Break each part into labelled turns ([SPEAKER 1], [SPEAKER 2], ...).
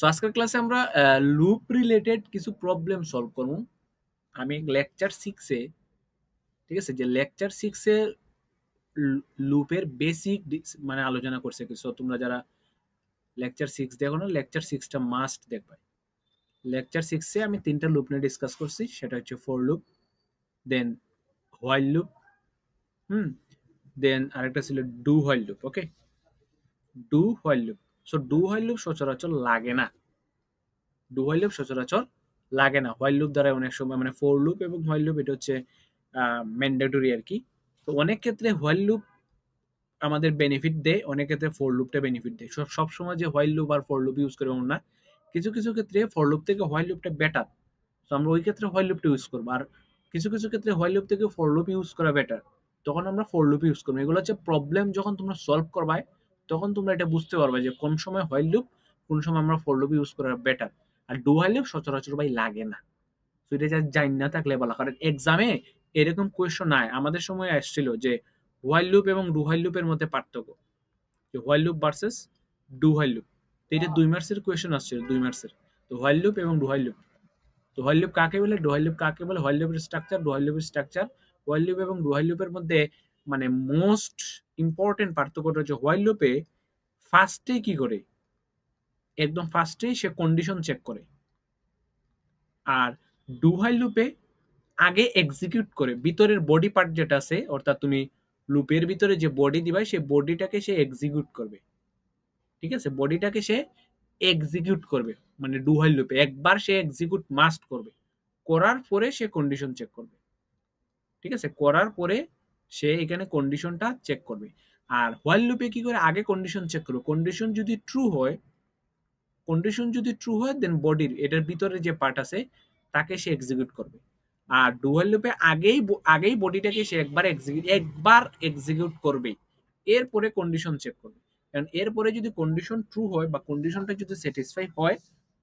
[SPEAKER 1] So আজকের ক্লাসে আমরা লুপ রিলেটেড কিছু প্রবলেম সলভ করব। আমি লেকচার 6 এ, ঠিক আছে, যে লেকচার 6 এ লুপের বেসিক মানে আলোচনা করছে কিছু। তোমরা যারা লেকচার 6 দেখো না, লেকচার 6 টা মাস্ট দেখবে। লেকচার 6 এ আমি তিনটা লুপ নিয়ে ডিসকাস করছি, সেটা হচ্ছে for loop, then while loop, then আরেকটা ছিল do while loop. Okay, do while loop. So do while loop সচরাচর লাগে না, ডু হোয়াইল লুপ সচরাচর লাগে না। হোয়াইল লুপ দ্বারা অনেক সময় মানে ফর লুপ এবং হোয়াইল লুপ এটা হচ্ছে ম্যান্ডেটরি আর কি। তো অনেক ক্ষেত্রে হোয়াইল লুপ আমাদের বেনিফিট দেয়, অনেক ক্ষেত্রে ফর লুপটা বেনিফিট দেয়। সব সময় যে হোয়াইল লুপ আর ফর লুপ ইউজ করে এমন না, কিছু কিছু ক্ষেত্রে ফর লুপ থেকে হোয়াইল লুপটা বেটার, তো আমরা ওই ক্ষেত্রে হোয়াইল লুপটা ইউজ করবো। আর কিছু কিছু ক্ষেত্রে হোয়াইল লুপ থেকে ফর লুপ ইউজ করা বেটার, তখন আমরা ফর লুপ ইউজ করবো। এগুলো হচ্ছে প্রবলেম যখন তোমরা সলভ করবে তখন তোমরা এটা বুঝতে পারবে যে কোন সময় হোয়াইল লুপ, কোন সময় আমরা ফর লুপ ইউজ করা বেটার। আর ডু হোয়াইল লুপ সচরাচর ভাই লাগে না, তো এটা জানি না থাকলে বলা, কারণ এক্সামে এরকম কোয়েশ্চন নাই। আমাদের সময় আসছিল যে হোয়াইল লুপ এবং ডু হোয়াইল লুপের মধ্যে পার্থক্য, যে while loop versus do while loop. তো এটা 2 মার্কসের কোয়েশ্চন আসছিল, 2 মার্কসের। তো হোয়াইল লুপ এবং ডু হোয়াইল লুপ, তো হোয়াইল লুপ কাকে বলে, ডু হোয়াইল লুপ কাকে বলে, হোয়াইল লুপের স্ট্রাকচার, ডু হোয়াইল লুপের স্ট্রাকচার। হোয়াইল লুপ এবং ডু হোয়াইল লুপের মধ্যে মানে মোস্ট ইম্পর্টেন্ট পার্থক্যটা হচ্ছে হোয়াইল লুপে ফার্স্টে কি করে, একদম ফার্স্টেই সে কন্ডিশন চেক করে। আর ডু হোয়াইল লুপে আগে এক্সিকিউট করে, ভিতরের বডি পার্ট যেটা আছে, অর্থাৎ তুমি লুপের ভিতরে যে বডি দিবা সেই বডিটাকে সে এক্সিকিউট করবে। ঠিক আছে, বডিটাকে সে এক্সিকিউট করবে, মানে ডু হোয়াইল লুপে একবার সে এক্সিকিউট মাস্ট করবে, করার পরে সে কন্ডিশন চেক করবে। ঠিক আছে, করার পরে সে এখানে কন্ডিশনটা চেক করবে। আর হোয়াইল লুপে কি করে, আগে কন্ডিশন চেক করবে, কন্ডিশন যদি ট্রু হয়, কন্ডিশন যদি ট্রু হয় দেন বডির এটার ভিতরে যে পার্ট আছে তাকে সে এক্সিকিউট করবে। আর ডুয়াল লুপে আগেই বডিটাকে সে একবার এক্সিকিউট করবে, এরপরে কন্ডিশন চেক করবে। কারণ এরপরে যদি কন্ডিশন ট্রু হয় বা কন্ডিশনটা যদি স্যাটিসফাই হয়,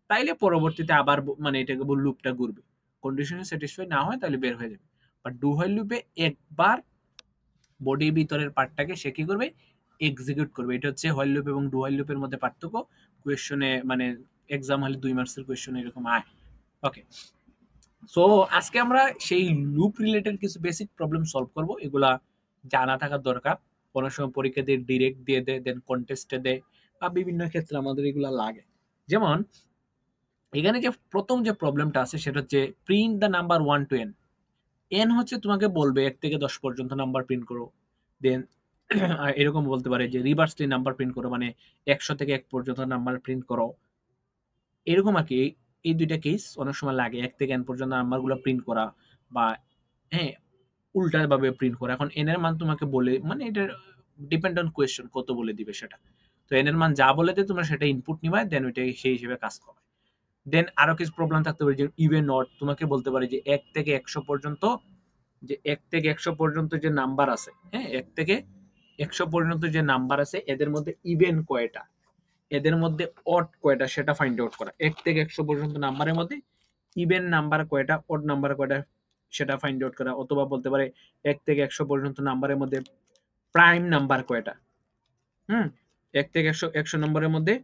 [SPEAKER 1] তাইলে পরবর্তীতে আবার মানে এটাকে লুপটা ঘুরবে। কন্ডিশনে স্যাটিসফাই না হয় তাহলে বের হয়ে যাবে। বাট ডুয়াল লুপে একবার বডির ভিতরের পার্টটাকে সে কি করবে, এক্সিকিউট করবে। এটা হচ্ছে হোয়াইল লুপ এবং ডু হোয়াইল লুপের মধ্যে পার্থক্য। কোয়েশ্চনে মানে এক্সাম হলে 2 মার্কসের কোয়েশ্চন এরকম আয়। ওকে, সো আজকে আমরা সেই লুপ রিলেটেড কিছু বেসিক প্রবলেম সলভ করব। এগুলা জানা থাকা দরকার, অনেক সময় পরীক্ষা দিয়ে ডিরেক্ট দিয়ে দেয়, দেন কন্টেস্টে দেয়, বা বিভিন্ন ক্ষেত্রে আমাদের এগুলা লাগে। যেমন এখানে যে প্রথম যে প্রবলেমটা আছে সেটা হচ্ছে print the number 1 to n। N হচ্ছে তোমাকে বলবে 1 থেকে 10 পর্যন্ত নাম্বার প্রিন্ট করো। দেন এরকম বলতে পারে যে রিভার্সলি নাম্বার প্রিন্ট করো, মানে 100 থেকে 1 পর্যন্ত নাম্বার প্রিন্ট করো। এরকম আর কি। এই দুইটা কেস অনেক সময় লাগে, 1 থেকে n পর্যন্ত নাম্বারগুলো প্রিন্ট করা, বা হ্যাঁ উল্টা ভাবে প্রিন্ট করা। এখন এন এর মান তোমাকে বলে, মানে এটা ডিপেন্ড অন কোয়েশ্চন কত বলে দিবে সেটা। তো এন এর মান যা বলে দেয় তোমরা সেটা ইনপুট নিবা, দেন ওইটা সেই হিসেবে কাজ করবে। দেন আরো কিছু প্রবলেম থাকতে পারে, যে ইভেন নট, তোমাকে বলতে পারে যে 1 থেকে 100 পর্যন্ত, যে 1 থেকে 100 পর্যন্ত যে নাম্বার আছে, হ্যাঁ 1 থেকে 100 পর্যন্ত যে নাম্বার আছে এদের মধ্যে ইভেন কয়টা, এদের মধ্যে অড কয়টা সেটা ফাইন্ড আউট করা। 1 থেকে 100 পর্যন্ত নাম্বারের মধ্যে ইভেন নাম্বার কয়টা, অড নাম্বার কয়টা সেটা ফাইন্ড আউট করা। অথবা বলতে পারে 1 থেকে 100 পর্যন্ত নাম্বারের মধ্যে প্রাইম নাম্বার কয়টা। 1 থেকে 100 নম্বরের মধ্যে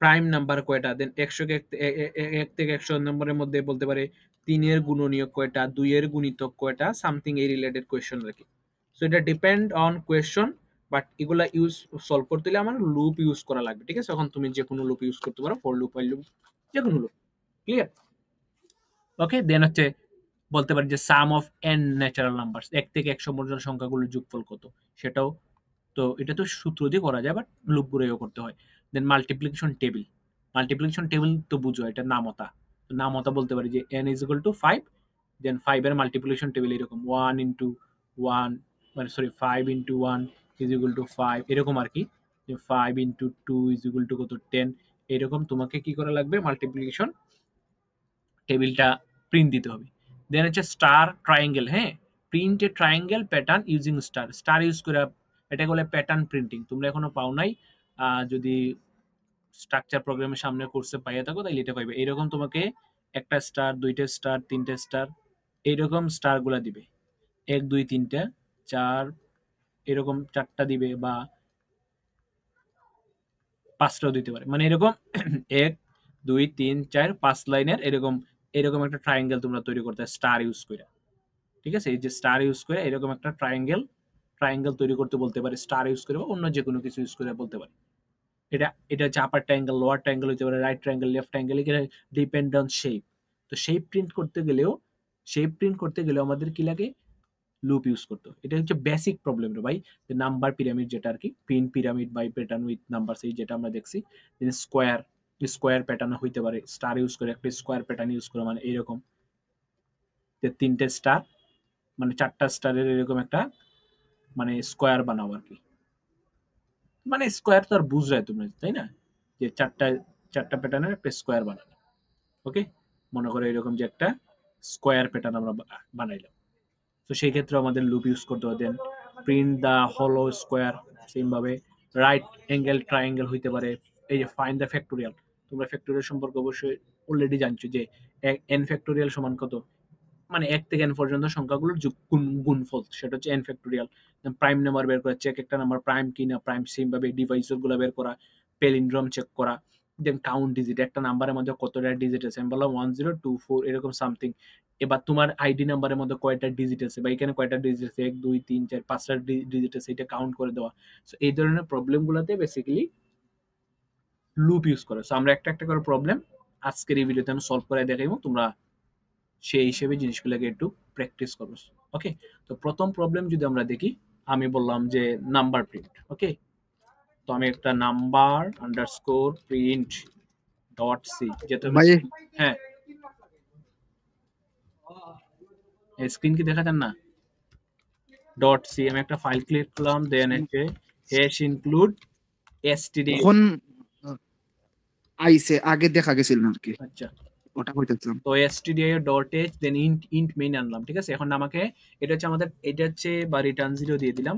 [SPEAKER 1] প্রাইম নাম্বার কয়টা। দেন 100 কে 1 থেকে 100 নম্বরের মধ্যে বলতে পারে 3 এর গুণনীয়ক কয়টা, 2 এর গুণিতক কয়টা, সামথিং এই রিলেটেড কোয়েশ্চন আর কি। সো এটা ডিপেন্ড অন কোয়েশ্চন, বাট এগুলা ইউজ সলভ করতে হলে আমার লুপ ইউজ করা লাগবে। ঠিক আছে, এখন তুমি যে কোনো লুপ ইউজ করতে পারো, ফর লুপ, হোয়াইল লুপ, যে কোনো লুপ। ক্লিয়ার? ওকে, দেন হচ্ছে বলতে পারি যে সাম অফ এন ন্যাচারাল নাম্বারস, 1 থেকে 100 পর্যন্ত সংখ্যাগুলোর যোগফল কত সেটাও। তো এটা তো সূত্র দিয়ে করা যায়, বাট লুপ গুলোও করতে হয়। দেন মাল্টিপ্লিকেশন টেবিল, মাল্টিপ্লিকেশন টেবিল তো বুঝো, এটা নামতা। তো নামতা বলতে পারি যে n ইজ ইকুয়াল টু 5, দেন 5 এর মাল্টিপ্লিকেশন টেবিল এরকম 1 ইনটু 1, মানে sorry 5 into 1 is equal to 5, এরকম আর কি। যে 5 ইনটু 2 ইজ ইকুয়াল টু কত, 10। এরকম তোমাকে কি করা লাগবে, মাল্টিপ্লিকেশন টেবিলটা প্রিন্ট দিতে হবে। দেন হচ্ছে স্টার ট্রায়াঙ্গেল, হ্যাঁ print a triangle pattern using star, star use করে এটা বলে প্যাটার্ন প্রিন্টিং। তোমরা এখনো পাও নাই, যদি স্ট্রাকচার প্রোগ্রামের সামনে কোর্সে পাইয়া থাকো তাহলে এটা পাইবে। এরকম তোমাকে একটা স্টার, দুইটা স্টার, তিনটা স্টার, এইরকম স্টার গুলা দিবে, 1 2 3টা 4, এরকম 4টা দিবে, বা 5টাও দিতে পারে, মানে এরকম 1 2 3 4 5 লাইনের এরকম একটা ট্রায়াঙ্গেল তোমরা তৈরি করতে স্টার ইউজ করে। ঠিক আছে? এই যে স্টার ইউজ করে এরকম একটা ট্রায়াঙ্গেল তৈরি করতে বলতে পারি, স্টার ইউজ করে বা অন্য যেকোনো কিছু ইউজ করে বলতে পারি। এটা হচ্ছে আপার ট্রায়াঙ্গেল, লোয়ার ট্রায়াঙ্গেল হতে পারে, রাইট ট্রায়াঙ্গেল, লেফট ট্রায়াঙ্গেল, এখানে ডিপেন্ড অন শেপ। তো শেপ প্রিন্ট করতে গেলেও আমাদের কি লাগে? লুপ ইউজ করতে হয়। এটা হচ্ছে বেসিক প্রবলেম রে ভাই। যে নাম্বার পিরামিড যেটা আরকি, print pyramid by pattern with numbers, এই যেটা আমরা দেখছি। স্কোয়ার প্যাটার্ন হইতে পারে, স্টার ইউজ করে একটা স্কোয়ার প্যাটার্ন ইউজ করে, মানে এইরকম যে ৩ টে স্টার, মানে ৪ টা স্টারের এরকম একটা মানে স্কোয়ার বানাও আরকি। মানে স্কোয়ার তো আর বুঝরাই তোমরা, তাই না? যে ৪ টা প্যাটার্নের একটা স্কোয়ার বানানো। ওকে? মনে করো এরকম যে একটা স্কোয়ার প্যাটার্ন আমরা বানাইলাম। তো সেই ক্ষেত্রে আমাদের লুপ ইউজ করতে হবে। দেন প্রিন্ট দ্য হলো স্কোয়ার, সেম ভাবে রাইট অ্যাঙ্গেল ট্রায়াঙ্গেল হইতে পারে। এই যে ফাইন্ড দ্য ফ্যাক্টোরিয়াল, তোমরা ফ্যাক্টোরিয়াল সম্পর্কে অবশ্যই অলরেডি জানছো যে n ফ্যাক্টোরিয়াল সমান কত? মানে ১ থেকে n পর্যন্ত সংখ্যাগুলোর গুণফল, সেটা হচ্ছে n ফ্যাক্টোরিয়াল। প্রাইম নাম্বার বের করা, চেক একটা নাম্বার প্রাইম কি না, প্রাইম সেম ভাবে ডিভাইসর গুলো বের করা, প্যালিন্ড্রোম চেক করা, দেন কাউন্ট ডিজিট, একটা নাম্বারের মধ্যে কতটা ডিজিট আছে। আমি বললাম 1024 এরকম সামথিং। এবার তোমার আইডি নাম্বারের মধ্যে কয়টা ডিজিট আছে বা এখানে কয়টা ডিজিট আছে, 1 2 3 4 5টা ডিজিট আছে, এটা কাউন্ট করে দেওয়া। সো এই ধরনের প্রবলেম গুলোতে বেসিক্যালি লুপ ইউজ করে। সো আমরা একটা একটা করে প্রবলেম আজকের এই ভিডিওতে আমি সলভ করে দেখাইবো, তোমরা সেই হিসেবে জিনিসগুলোকে একটু প্র্যাকটিস করো। ওকে? তো প্রথম প্রবলেম যদি আমরা দেখি, আমি বললাম যে নাম্বার প্রিন্ট। ওকে? তো আমি একটা number underscore print dot C, যেটা
[SPEAKER 2] ভাই
[SPEAKER 1] হ্যাঁ, স্ক্রিন কি দেখা যান না? ডট সি, আমি একটা ফাইল ক্লিক করলাম, দেন এসে হ্যাশ ইনক্লুড এসটিডি।
[SPEAKER 2] এখন আইসে, আগে দেখা গেছিল না আর কি,
[SPEAKER 1] আচ্ছা,
[SPEAKER 2] ওটা কইতেছিলাম।
[SPEAKER 1] তো stdio ডট h দেন ইন্ট মেইন আনলাম। ঠিক আছে? এখন আমাকে এটা হচ্ছে বা রিটার্ন 0 দিয়ে দিলাম।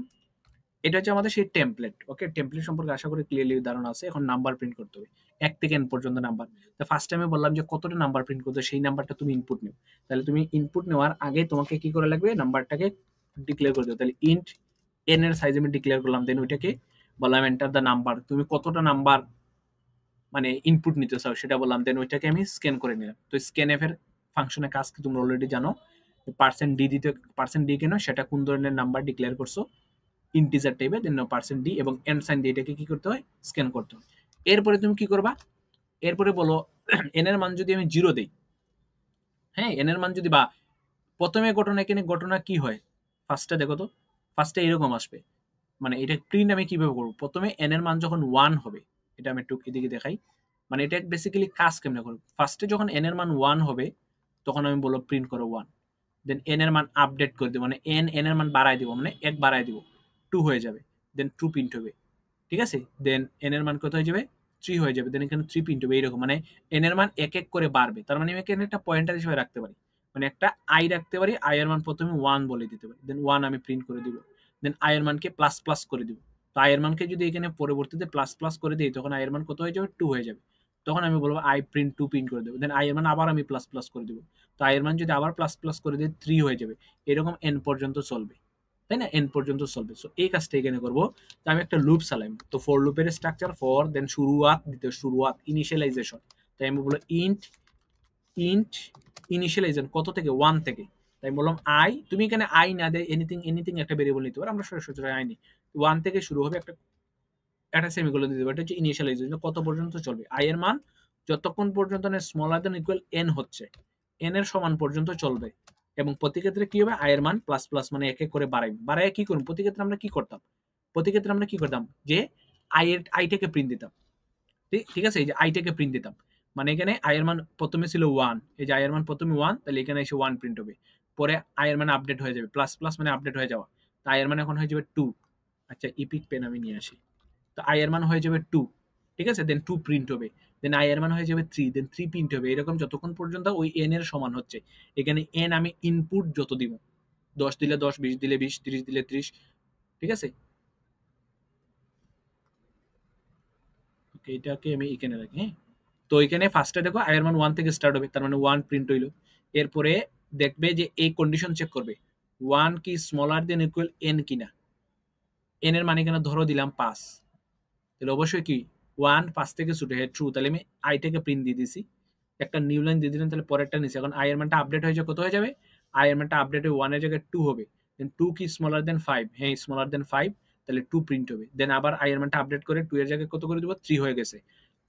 [SPEAKER 1] এটা হচ্ছে আমাদের সেই টেমপ্লেট। ওকে? টেমপ্লেট সম্পর্কে আশা করি ক্লিয়ারলি ধারণা আছে। এখন নাম্বার প্রিন্ট করতে হবে। ১ থেকে n পর্যন্ত নাম্বার। তো ফার্স্ট টাইমে বললাম যে কতটা নাম্বার প্রিন্ট করতে, সেই নাম্বারটা তুমি ইনপুট নিও। তাহলে তুমি ইনপুট নেওয়ার আগে তোমাকে কি করা লাগবে? নাম্বারটাকে ডিক্লেয়ার করে দিও। তাহলে ইন্ট n এর সাইজ আমি ডিক্লেয়ার করলাম, দেন ওইটাকে বললাম এন্টার দ্য নাম্বার। তুমি কতটা নাম্বার মানে ইনপুট নিতে চাও সেটা বললাম, দেন ওইটাকে আমি স্ক্যান করে নিলাম। তো স্ক্যানএফ এর ফাংশনের কাজ কি তোমরা অলরেডি জানো। পার্সেন্ট ডি দিতে, পার্সেন্ট ডি কেন, সেটা কোন ধরনের নাম্বার ডিক্লেয়ার করছো, ইন্টিজার টাইপের, দেন পার্সেন্ট ডি এবং এন্ড সাইন দিয়ে এটাকে কি করতে হয়? স্ক্যান করতে হয়। এরপরে তুমি কি করবা? এরপরে বলো এন এর মান যদি আমি 0 দেই, হ্যাঁ, এন এর মান যদি বা প্রথমে ঘটনা, এখানে ঘটনা কি হয় ফার্স্টে দেখো তো, ফার্স্টে এরকম আসবে। মানে এটা প্রিন্ট আমি কিভাবে করবো? প্রথমে এন এর মান যখন 1 হবে, এটা আমি একটু এদিকে দেখাই। মানে এটা বেসিক্যালি কাজ কেমনে করবো? ফার্স্টে যখন এন এর মান 1 হবে, তখন আমি বলবো প্রিন্ট করো 1। দেন এন এর মান আপডেট করে দেবো, মানে এন এর মান বাড়ায় দিব, মানে 1 বাড়ায় দিব, 2 হয়ে যাবে। দেন 2 প্রিন্ট হবে। ঠিক আছে? দেন এন এর মান কত হয়ে যাবে? 3 হয়ে যাবে। দেন এখানে 3 প্রিন্ট হবে। এইরকম মানে এন এর মান এক এক করে বাড়বে। তার মানে আমি এখানে একটা পয়েন্টার হিসেবে রাখতে পারি। মানে একটা আই রাখতে পারি, আই এর মান প্রথমে 1 বলে দিতে পারি। দেন 1 আমি প্রিন্ট করে দিব। দেন আই এর মানকে প্লাস প্লাস করে দিব। তো আই এর মানকে যদি এখানে পরবর্তীতে প্লাস প্লাস করে দিই, তখন আই এর মান কত হয়ে যাবে? 2 হয়ে যাবে। তখন আমি বলবো আই প্রিন্ট 2 প্রিন্ট করে দেবো। দেন আই এর মান আবার আমি প্লাস প্লাস করে দিব। তো আই এর মান যদি আবার প্লাস প্লাস করে দিই, 3 হয়ে যাবে। এরকম এন পর্যন্ত চলবে। তাই না? এন পর্যন্ত চলবে। সো এই কাজটা এখানে করবো। তো আমি একটা লুপ চালাইম। তো ফর লুপের স্ট্রাকচার ফর, দেন শুরুয়াত ইনিশিয়ালাইজেশন। তাই আমি বলবো ইন্ট ইনিশিয়ালাইজেশন কত থেকে? 1 থেকে। তাই বললাম আই, তুমি এখানে আই না দেয় এনিথিং একটা ভেরিয়েবল নিতে পারো, আমরা সরাসরি আই নিই। 1 থেকে শুরু হবে, একটা সেমিকোলন দিতে পারো। এটা হচ্ছে ইনিশিয়ালাইজেশন, কত পর্যন্ত চলবে? আই এর মান যতক্ষণ পর্যন্ত না স্মলার দেন ইকুয়াল এন হচ্ছে, এন এর সমান পর্যন্ত চলবে। এবং প্রতি ক্ষেত্রে কি হবে? আই এর মান প্লাস প্লাস, মানে এক এক করে বাড়াই কি করুন? প্রতি ক্ষেত্রে আমরা কি করতাম? যে আইটাকে প্রিন্ট দিতাম। ঠিক আছে? এই যে আইটাকে প্রিন্ট দিতাম, মানে এখানে আই এর মান প্রথমে ছিল 1, এই যে আই এর মান প্রথমে 1, তাহলে এখানে এসে 1 প্রিন্ট হবে। পরে আই এর মান আপডেট হয়ে যাবে, প্লাস প্লাস মানে আপডেট হয়ে যাওয়া। তো আই এর মান এখন হয়ে যাবে 2। আচ্ছা, ইপিক পেন আমি নিয়ে আসি। তো আই এর মান হয়ে যাবে 2। ঠিক আছে? দেন 2 প্রিন্ট হবে। দেন আই এর মান হয়ে যাবে 3, দেন 3 প্রিন্ট হবে। এরকম যতক্ষণ পর্যন্ত ওই এন এর সমান হচ্ছে। এখানে এন আমি ইনপুট যত দিব, 10 দিলে 10, 20 দিলে 20, 30 দিলে 30। ঠিক আছে? ওকে, এটাকে আমি এখানে রাখি। হ্যাঁ, তো এখানে ফার্স্টে দেখো আই এর মান 1 থেকে স্টার্ট হবে, তার মানে 1 প্রিন্ট হইলো। এরপরে দেখবে যে এই কন্ডিশন চেক করবে 1 কি স্মলার দেন ইকুয়াল এন কিনা। এন এর মানে এখানে ধরো দিলাম 5, তাহলে অবশ্যই কি 1 5 থেকে ছোট, হ্যাঁ ট্রু, তাহলে আমি আইটাকে প্রিন্ট দিয়ে দিছি, একটা নিউ লাইন দিয়ে দিলাম, তাহলে পরেরটা নিচে। এখন আই এর মানটা আপডেট হয়ে যাবে, কত হয়ে যাবে? আই এর মানটা আপডেট হয়ে 1 এর জায়গায় 2 হবে। দেন 2 কি স্মলার দেন 5? হ্যাঁ স্মলার দেন 5, তাহলে 2 প্রিন্ট হবে। দেন আবার আই এর মানটা আপডেট করে 2 এর জায়গায় কত করে দেব? 3 হয়ে গেছে।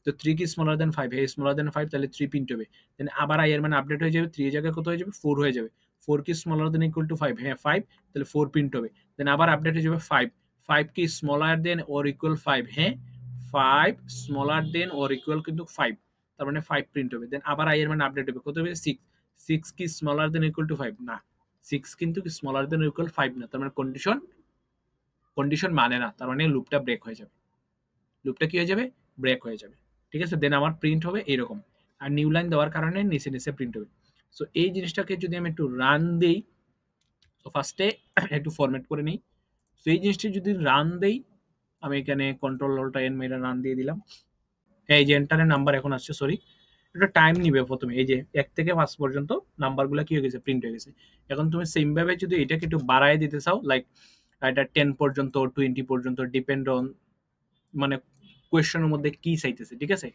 [SPEAKER 1] তো 3 কি স্মলার দেন 5? হ্যাঁ স্মলার দেন 5, তাহলে 3 প্রিন্ট হবে। দেন আবার আই এর মান আপডেট হয়ে যাবে, 3 এর জায়গায় কত হয়ে যাবে? 4 হয়ে যাবে। 4 কি স্মলার দেন ইকুয়াল টু 5? হ্যাঁ 5, তাহলে 4 প্রিন্ট হবে। দেন আবার আপডেট হয়ে যাবে 5, 5 কি স্মলার দেন অর ইকুয়াল 5? হ্যাঁ 5 স্মলার দেন অর ইকুয়াল কিন্তু 5, তার মানে 5 প্রিন্ট হবে। দেন আবার আই এর মান আপডেট হবে, কত হবে? 6, 6 কি স্মলার দেন ইকুয়াল টু 5? না, 6 কিন্তু স্মলার দেন ইকুয়াল 5 না, তার মানে কন্ডিশন মানে না, তার মানে লুপটা ব্রেক হয়ে যাবে। লুপটা কি হয়ে যাবে? ব্রেক হয়ে যাবে। ঠিক আছে, দেন আমার প্রিন্ট হবে এরকম, আর নিউ লাইন দেওয়ার কারণে নিচে নিচে প্রিন্ট হবে। সো এই জিনিসটাকে যদি আমি একটু রান দেই, তো ফার্স্টে একটু ফরম্যাট করে নিই। সো এই জিনিসটা যদি রান দেই, আমি এখানে কন্ট্রোল অল্টা এন মেরে রান দিয়ে দিলাম। এই যে এন্টারের নাম্বার এখন আসছে, সরি একটা টাইম নিবে। প্রথমে এই যে 1 থেকে 5 পর্যন্ত নাম্বারগুলো কি হয়ে গেছে? প্রিন্ট হয়ে গেছে। এখন তুমি সেম ভাবে যদি এটাকে একটু বাড়ায় দিতে চাও, লাইক এটা 10 পর্যন্ত 20 পর্যন্ত, ডিপেন্ড অন মানে কোয়েশ্চেনের মধ্যে কি চাইতেছে, ঠিক আছে?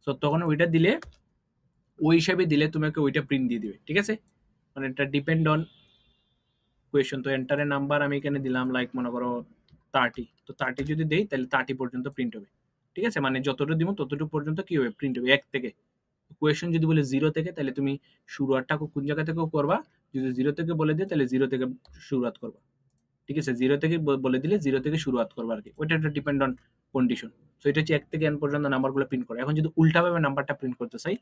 [SPEAKER 1] তো তখন ওইটা দিলে, ওই হিসাবে দিলে তোমাকে ওইটা প্রিন্ট দিয়ে দিবে, ঠিক আছে? মানে এটা ডিপেন্ড অন কোয়েশ্চেন। তো এন্টারের নাম্বার আমি এখানে দিলাম লাইক মনে করো 30, তো 30 যদি দেই তাহলে 30 পর্যন্ত প্রিন্ট হবে, ঠিক আছে? মানে যতটুকু দিব ততটুকু পর্যন্ত কি হবে? প্রিন্ট হবে 1 থেকে। কোয়েশ্চেন যদি বলে 0 থেকে, তাহলে তুমি শুরুয়াতটা কোন জায়গা থেকে করবা? যদি 0 থেকে বলে দেয় তাহলে 0 থেকে শুরুয়াত করবা, ঠিক আছে? 0 থেকে বলে দিলে 0 থেকে শুরুয়াত করবা আর কি। ওইটা একটা ডিপেন্ড অন কন্ডিশন। সো এটা হচ্ছে 1 থেকে n পর্যন্ত নাম্বারগুলো প্রিন্ট করে। এখন যদি উল্টাভাবে নাম্বারটা প্রিন্ট করতে চাই,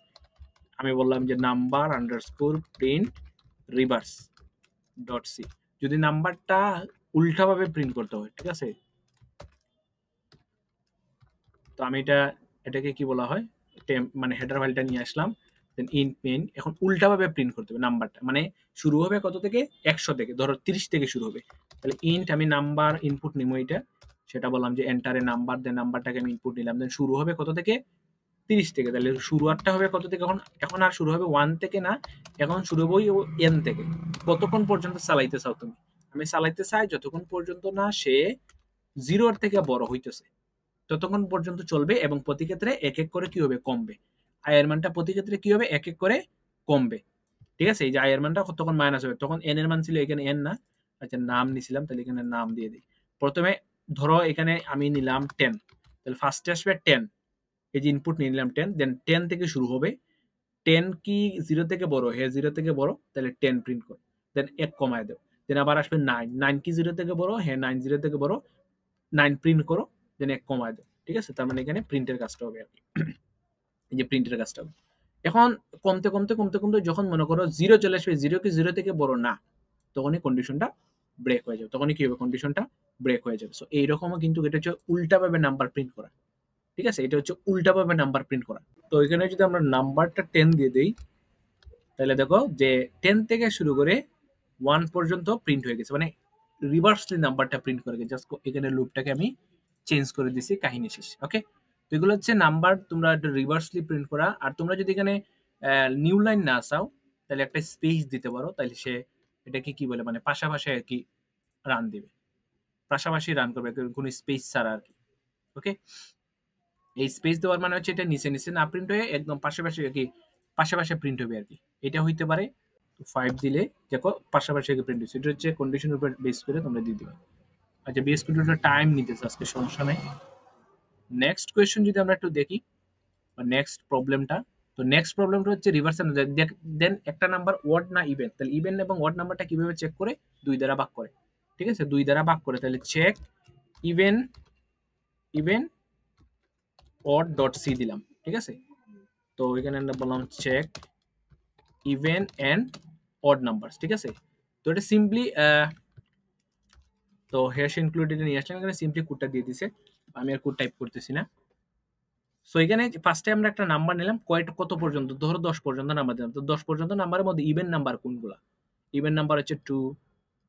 [SPEAKER 1] আমি বললাম যে number underscore print reverse dot C, যদি নাম্বারটা উল্টাভাবে প্রিন্ট করতে হয়, ঠিক আছে? তো আমি এটাকে কি বলা হয়, মানে হেডার ফাইলটা নিয়ে আসলাম। দেন ইন্ট মেইন, এখন উল্টাভাবে প্রিন্ট করতে হবে নাম্বারটা, মানে শুরু হবে কত থেকে? 100 থেকে, ধরো 30 থেকে শুরু হবে। তাহলে ইন্ট আমি নাম্বার ইনপুট নিবো, এটা সেটা বললাম যে এন্টারে নাম্বার, দেন নাম্বারটাকে আমি ইনপুট নিলাম। দেন শুরু হবে কত থেকে? 30 থেকে। তাহলে শুরুয়াতটা হবে কত থেকে? এখন আর শুরু হবে 1 থেকে না, এখন শুরু হবে n থেকে। কতক্ষণ পর্যন্ত চালাইতে চাও তুমি? আমি চালাইতে চাই যতক্ষণ পর্যন্ত না সে 0 থেকে বড় হইতেছে, ততক্ষণ পর্যন্ত চলবে। এবং প্রতি ক্ষেত্রে এক এক করে কি হবে? কমবে। আয়ের মানটা প্রতি ক্ষেত্রে কি হবে? এক এক করে কমবে, ঠিক আছে? এই যে আয়ের মানটা তখন মাইনাস হবে, তখন n এর মান ছিল এখানে n না, আচ্ছা নাম নিছিলাম, তাহলে এখানে নাম দিয়ে দিই। প্রথমে ধরো এখানে আমি নিলাম 10, তাহলে ফার্স্টে আসবে 10, এই যে ইনপুট নিয়ে নিলাম 10, দেন 10 থেকে শুরু হবে। 10 কি 0 থেকে বড়? হ্যাঁ 0 থেকে বড়, তাহলে 10 প্রিন্ট করো। দেন 1 কমায় দাও। দেন আবার আসবে 9, 9 কি 0 থেকে বড়? হ্যাঁ 9 0 থেকে বড়, 9 প্রিন্ট করো, দেন 1 কমায় দাও, ঠিক আছে? তার মানে এখানে প্রিন্টের কাজটা হবে আর কি। এই যে প্রিন্টের কাজটা হবে। এখন কমতে কমতে কমতে কমতে যখন মনে করো 0 চলে আসবে, 0 কি 0 থেকে বড় না, তখনই কন্ডিশনটা ব্রেক হয়ে যাবে। তখনই কি হবে? কন্ডিশনটা ব্রেক হয়ে যাবে। সো এইরকমও কিন্তু এটা হচ্ছে উল্টাভাবে নাম্বার প্রিন্ট করা, ঠিক আছে? এটা হচ্ছে উল্টাভাবে নাম্বার প্রিন্ট করা। তো এখানে যদি আমরা নাম্বারটা 10 দিয়ে দেই, তাহলে দেখো যে 10 থেকে শুরু করে 1 পর্যন্ত প্রিন্ট হয়ে গেছে, মানে রিভার্সলি নাম্বারটা প্রিন্ট করে গেছে। জাস্ট এখানে লুপটাকে আমি চেঞ্জ করে দিছি, কাহিনী শেষ। ওকে, তো এগুলো হচ্ছে নাম্বার তোমরা রিভার্সলি প্রিন্ট করা। আর তোমরা যদি এখানে নিউ লাইন না চাও, তাহলে একটা স্পেস দিতে পারো, তাহলে সে এটাকে কি বলে, মানে পাশাপাশি আর কি রান দিবে, পাশাপাশি রান করবে, কোনো স্পেস ছাড়া আর কি। ওকে, এই স্পেস দেওয়ার মানে হচ্ছে এটা নিচে নিচে না প্রিন্ট হয়ে একদম পাশাপাশি আর কি, পাশাপাশি প্রিন্ট হবে আর কি। এটা হইতে পারে। তো 5 দিলে দেখো পাশাপাশি প্রিন্ট হচ্ছে। এটা হচ্ছে কন্ডিশনের উপর বেস করে তোমরা দিয়ে দিবে। আচ্ছা বেস করে টাইম নিতেছে আজকে, সমস্যা নাই। নেক্সট কোয়েশ্চেন যদি আমরা একটু দেখি, বা নেক্সট প্রবলেমটা, তো নেক্সট প্রবলেমটা হচ্ছে রিভার্স। দেন একটা নাম্বার ওয়ার্ড না ইভেন, তাহলে ইভেন এবং ওয়ার্ড নাম্বারটা কিভাবে চেক করে? 2 দ্বারা ভাগ করে, ঠিক আছে? 2 দ্বারা ভাগ করে, তাহলে check even even word dot C দিলাম, ঠিক আছে? তো এখানে আমরা বললাম check even and odd numbers, ঠিক আছে? তো এটা সিম্পলি তো হ্যাশ ইনক্লুডেড নিয়ে আসলাম, এখানে সিম্পলি কোডটা দিয়ে দিছে, আমি আর কোড টাইপ করতেছি না। সো এখানে ফার্স্টে আমরা একটা নাম্বার নিলাম, কত পর্যন্ত? ধরো 10 পর্যন্ত নাম্বার দিলাম। তো 10 পর্যন্ত নাম্বারের মধ্যে ইভেন নাম্বার কোনগুলা? ইভেন নাম্বার হচ্ছে 2,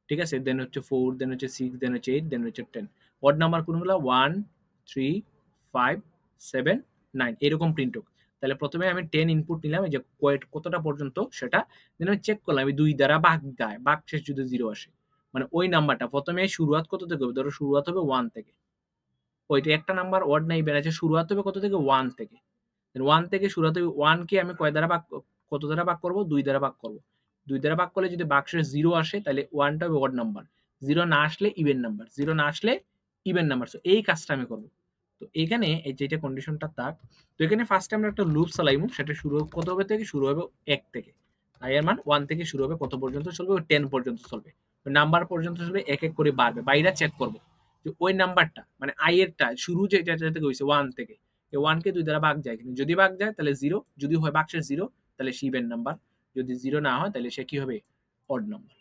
[SPEAKER 1] ঠিক আছে? দেন হচ্ছে 4, দেন হচ্ছে 6, দেন হচ্ছে 8, দেন হচ্ছে 10। অড নাম্বার কোনগুলা? 1 3 5 7 9, এরকম প্রিন্ট হোক। তাহলে প্রথমে আমি 10 ইনপুট নিলাম, এই যে কতটা পর্যন্ত সেটা, দেন আমি চেক করলাম, আমি 2 দ্বারা ভাগ দেয়, ভাগ শেষ যদি 0 আসে, মানে ওই নাম্বারটা প্রথমে শুরুয়াত কত থেকে হবে? ধরো শুরুয়াত হবে 1 থেকে, ওইটা একটা নাম্বার ওয়ার্ড না ইভেন আছে, শুরু হতে হবে কত থেকে? 1 থেকে। 1 থেকে শুরু হতে হবে, 1 কে আমি কত দ্বারা ভাগ করব? 2 দ্বারা ভাগ করব। 2 দ্বারা ভাগ করলে যদি বাক্সে 0 আসে তাহলে 1 টা হবে অড নাম্বার। 0 না আসলে ইভেন নাম্বার। 0 না আসলে ইভেন নাম্বার। সো এই কাজটা আমি করব। তো এখানে এই যেটা কন্ডিশনটা থাক, তো এখানে ফার্স্ট আমরা একটা লুপ চালাইমু, সেটা শুরু কত হবে থেকে? শুরু হবে 1 থেকে। i এর মান 1 থেকে শুরু হবে, কত পর্যন্ত চলবে? 10 পর্যন্ত চলবে। ওই নাম্বার পর্যন্ত চলবে, এক এক করে বাড়বে। বাইরা চেক করব যে ওই নাম্বারটা মানে i এরটা শুরু যেটা থেকে হইছে 1 থেকে, এই 1 কে 2 দ্বারা ভাগ যায় কিনা? যদি ভাগ যায় তাহলে 0, যদি হয় বাক্সের 0 তাহলে সে ইভেন নাম্বার, যদি 0 না হয় তাহলে সে কি হবে? Odd number.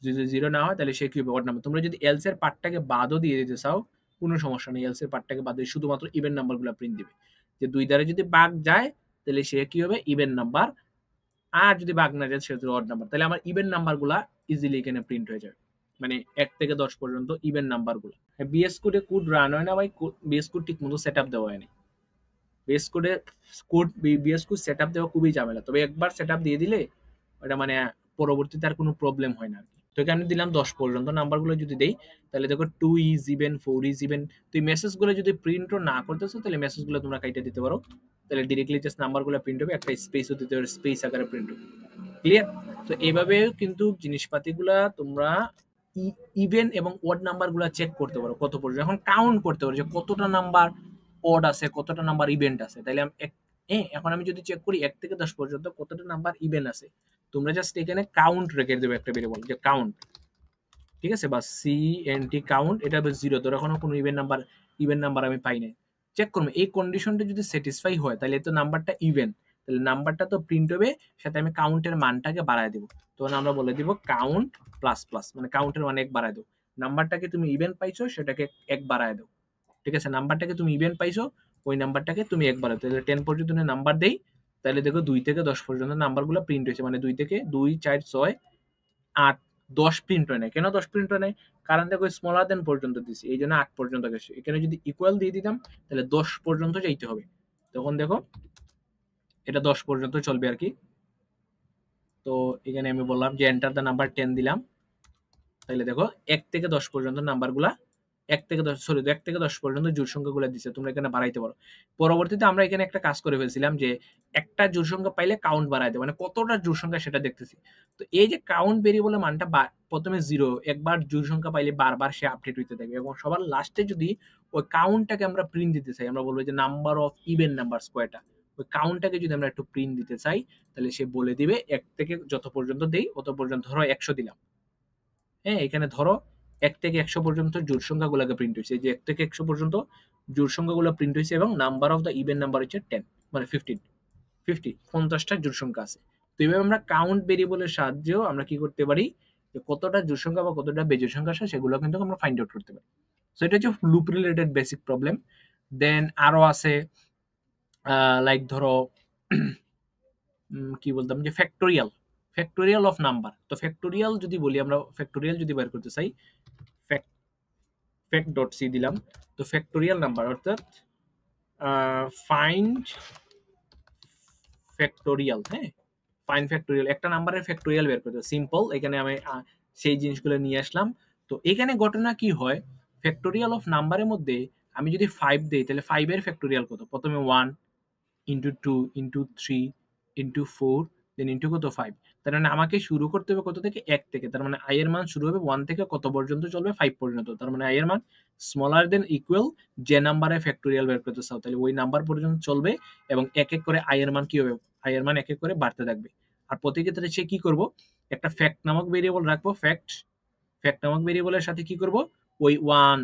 [SPEAKER 1] যদি 0 না হয় তাহলে সে কি হবে? Odd number. তোমরা যদি এলস এর পার্টটাকে বাদও দিয়ে দিতে চাও, কোনো সমস্যা নেই। এলস এর পার্টটাকে বাদ দিয়ে শুধুমাত্র ইভেন নাম্বারগুলো প্রিন্ট দিবে। যে 2 দ্বারা যদি ভাগ যায় তাহলে সে কি হবে? Even number. আর যদি ভাগ না যায় সেটা অড নাম্বার। তাহলে আমার ইভেন নাম্বারগুলা ইজিলি এখানে প্রিন্ট হয়ে যাবে। মানে 1 থেকে 10 পর্যন্ত ইভেন নাম্বারগুলো। বিএস কোডে কোড রান হয় না ভাই, বিএস কোড ঠিকমতো সেটআপ দেওয়া হয়নি। বিএস কোডে বিএস কোড সেটআপ দেওয়া খুবই ঝামেলা। তবে একবার সেটআপ দিয়ে দিলে ওটা মানে পরবর্তীতে আর কোনো প্রবলেম হয় না আরকি। তো এখানে দিলাম 10 পর্যন্ত নাম্বারগুলো যদি দেই, তাহলে দেখো 2 ইজ ইভেন, 4 ইজ ইভেন। তো এই মেসেজগুলো যদি প্রিন্টও না করতেছো তাহলে মেসেজগুলো তোমরা কাইটা দিতে পারো। তাহলে ডিরেক্টলি জাস্ট নাম্বারগুলো প্রিন্ট হবে, একটা স্পেসও দিতে পারো, স্পেস আকারে প্রিন্ট হবে। ক্লিয়ার? তো এইভাবেও কিন্তু জিনিসপাতিগুলা তোমরা ইভেন এবং অড নাম্বারগুলা চেক করতে পারো কত পর্যন্ত। এখন কাউন্ট করতে পারো যে কতটা নাম্বার অড আছে, কতটা নাম্বার ইভেন্ট আছে। তাইলে এখন আমি যদি চেক করি 1 থেকে 10 পর্যন্ত কতটা নাম্বার ইভেন্ট আছে, তোমরা জাস্ট এখানে কাউন্ট রেখে দেবে একটা ভেরিয়েবল, যে কাউন্ট, ঠিক আছে? বা CNT কাউন্ট, এটা হবে 0, ধরো এখনো কোনো ইভেন্ট নাম্বার আমি পাই নাই। চেক করবো এই কন্ডিশনটা যদি স্যাটিসফাই হয় তাহলে তো নাম্বারটা ইভেন, তাহলে নাম্বারটা তো প্রিন্ট হবে, সাথে আমি কাউন্টের মানটাকে বাড়ায় দেবো। তখন আমরা বলে দিব কাউন্ট প্লাস প্লাস, মানে কাউন্টের মান 1 বাড়ায় দেবো। নাম্বারটাকে তুমি ইভেন্ট পাইছো সেটাকে 1 বাড়ায় দাও, ঠিক আছে? নাম্বারটাকে তুমি ইভেন্ট পাইছো, ওই নাম্বারটাকে তুমি 1 বাড়াও। তাহলে 10 পর্যন্ত নাম্বার দেই, তাহলে দেখো 2 থেকে 10 পর্যন্ত নাম্বারগুলো প্রিন্ট হয়েছে। মানে 2 থেকে 2, 4, 6, 8, 10 প্রিন্ট হয় নাই। কেন 10 প্রিন্ট হয় নাই? কারণ দেখো স্মলার দেন পর্যন্ত দিছি, এই জন্য 8 পর্যন্ত গেছে। এখানে যদি ইকুয়াল দিয়ে দিতাম তাহলে 10 পর্যন্ত যাইতে হবে। তখন দেখো এটা 10 পর্যন্ত চলবে আর কি। তো এখানে আমি বললাম যে এন্টার দ্য নাম্বার 10 দিলাম, তাহলে দেখো 1 থেকে 10 পর্যন্ত নাম্বারগুলা 1 থেকে 10 পর্যন্ত জোড় সংখ্যাগুলো দিচ্ছে, তোমরা এখানে বাড়াইতে পারো। পরবর্তীতে আমরা এখানে একটা কাজ করে ফেলছিলাম যে একটা জোড় সংখ্যা পাইলে কাউন্ট বাড়াই দেব, মানে কতটা জোড় সংখ্যা সেটা দেখতেছি। তো এই যে কাউন্ট ভেরিয়েবলের মানটা প্রথমে 0, একবার জোড় সংখ্যা পাইলে বারবার সে আপডেট হইতে থাকবে, এবং সবার লাস্টে যদি ওই কাউন্টটাকে আমরা প্রিন্ট দিতে চাই, আমরা বলবো যে নাম্বার অফ ইভেন নাম্বারস কয়টা, ওই কাউন্টটাকে যদি আমরা একটু প্রিন্ট দিতে চাই তাহলে সে বলে দিবে 1 থেকে যত পর্যন্ত দেই অত পর্যন্ত, ধরো 100 দিলাম। হ্যাঁ, এখানে ধরো 1 থেকে 100 পর্যন্ত জোড় সংখ্যাগুলোকে প্রিন্ট হইছে। যে 1 থেকে 100 পর্যন্ত জোড় সংখ্যাগুলো প্রিন্ট হইছে, এবং number of the even number হচ্ছে 10, মানে 50 টা জোড় সংখ্যা আছে। তো এইভাবে আমরা কাউন্ট ভেরিয়েবলের সাহায্যেও আমরা কি করতে পারি, যে কতটা জোড় সংখ্যা বা কতটা বেজোড় সংখ্যা আছে সেগুলো কিন্তু আমরা ফাইন্ড আউট করতে পারি। সো এটা হচ্ছে লুপ রিলেটেড বেসিক প্রবলেম। দেন আরো আছে লাইক ধরো কি বলতাম, যে ফ্যাক্টোরিয়াল অফ নাম্বার। তো ফ্যাক্টোরিয়াল যদি বলি, আমরা ফ্যাক্টোরিয়াল যদি বের করতে চাই, fact.c দিলাম। তো ফ্যাক্টোরিয়াল নাম্বার অর্থাৎ ফাইন্ড ফ্যাক্টোরিয়াল, হ্যাঁ, ফাইন্ড ফ্যাক্টোরিয়াল, একটা নাম্বারের ফ্যাক্টোরিয়াল বের করতে সিম্পল। এখানে আমি সেই জিনিসগুলো নিয়ে আসলাম। তো এখানে ঘটনা কি হয়, ফ্যাক্টোরিয়াল অফ নাম্বারের মধ্যে আমি যদি 5 দেই তাহলে 5 এর ফ্যাক্টোরিয়াল কত? প্রথমে 1 ইন্টু 2 ইন্টু 3 ইন্টু 4 দেন ইন্টু কত? 5। তার মানে আমাকে শুরু করতে হবে কত থেকে? 1 থেকে। তার মানে i এর মান শুরু হবে 1 থেকে কত পর্যন্ত চলবে? 5 পর্যন্ত। তার মানে i এর মান স্মলার দেন ইকুয়াল যে নাম্বারে ফ্যাক্টোরিয়াল বের করতে চাও তাহলে ওই নাম্বার পর্যন্ত চলবে, এবং এক এক করে i এর মান কি হবে? i এর মান এক এক করে বাড়তে থাকবে। আর প্রতি ক্ষেত্রে সে কি করব? একটা ফ্যাক্ট নামক ভেরিয়েবল রাখবো। ফ্যাক্ট নামক ভেরিয়েবলের সাথে কি করব? ওই 1,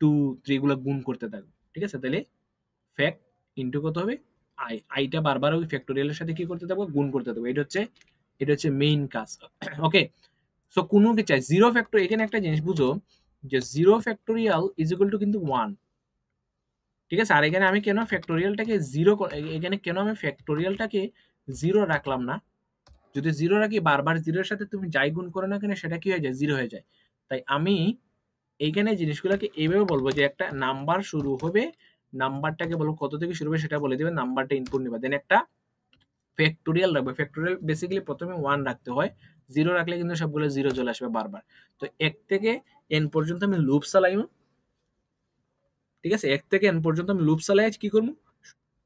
[SPEAKER 1] 2, 3 গুলো গুণ করতে থাকবো। ঠিক আছে? তাহলে ফ্যাক্ট ইনটু কত হবে? আইটা বারবার ওই ফ্যাক্টোরিয়ালের সাথে কি করতে থাকবো? গুণ করতে থাকবো। এটা হচ্ছে মেইন কাজ। ওকে, সো কোনো কি চাই জিরো ফ্যাক্টর, এখানে একটা জিনিস বুঝো যে zero factorial is equal to কিন্তু 1, ঠিক আছে? আর এখানে আমি কেন ফ্যাক্টোরিয়ালটাকে জিরো, এখানে কেন আমি ফ্যাক্টোরিয়ালটাকে জিরো রাখলাম না? যদি জিরো রাখি বারবার জিরোর সাথে তুমি যাই গুণ করো না কেন সেটা কি হয়ে যায়? জিরো হয়ে যায়। তাই আমি এইখানে জিনিসগুলোকে এইভাবে বলবো যে একটা নাম্বার শুরু হবে, নাম্বারটাকে বলবো কত থেকে শুরু হবে সেটা বলে দিবে, নাম্বারটা ইনপুট নিবা, দেন একটা ফ্যাক্টোরিয়াল রাখবে। ফ্যাক্টোরিয়াল বেসিক্যালি প্রথমে 1 রাখতে হয়, 0 রাখলে কিন্তু সবগুলো 0 চলে আসবে বারবার। তো 1 থেকে n পর্যন্ত আমি লুপ চালাইমু, ঠিক আছে? 1 থেকে n পর্যন্ত আমি লুপ চালাইয়া কি করব?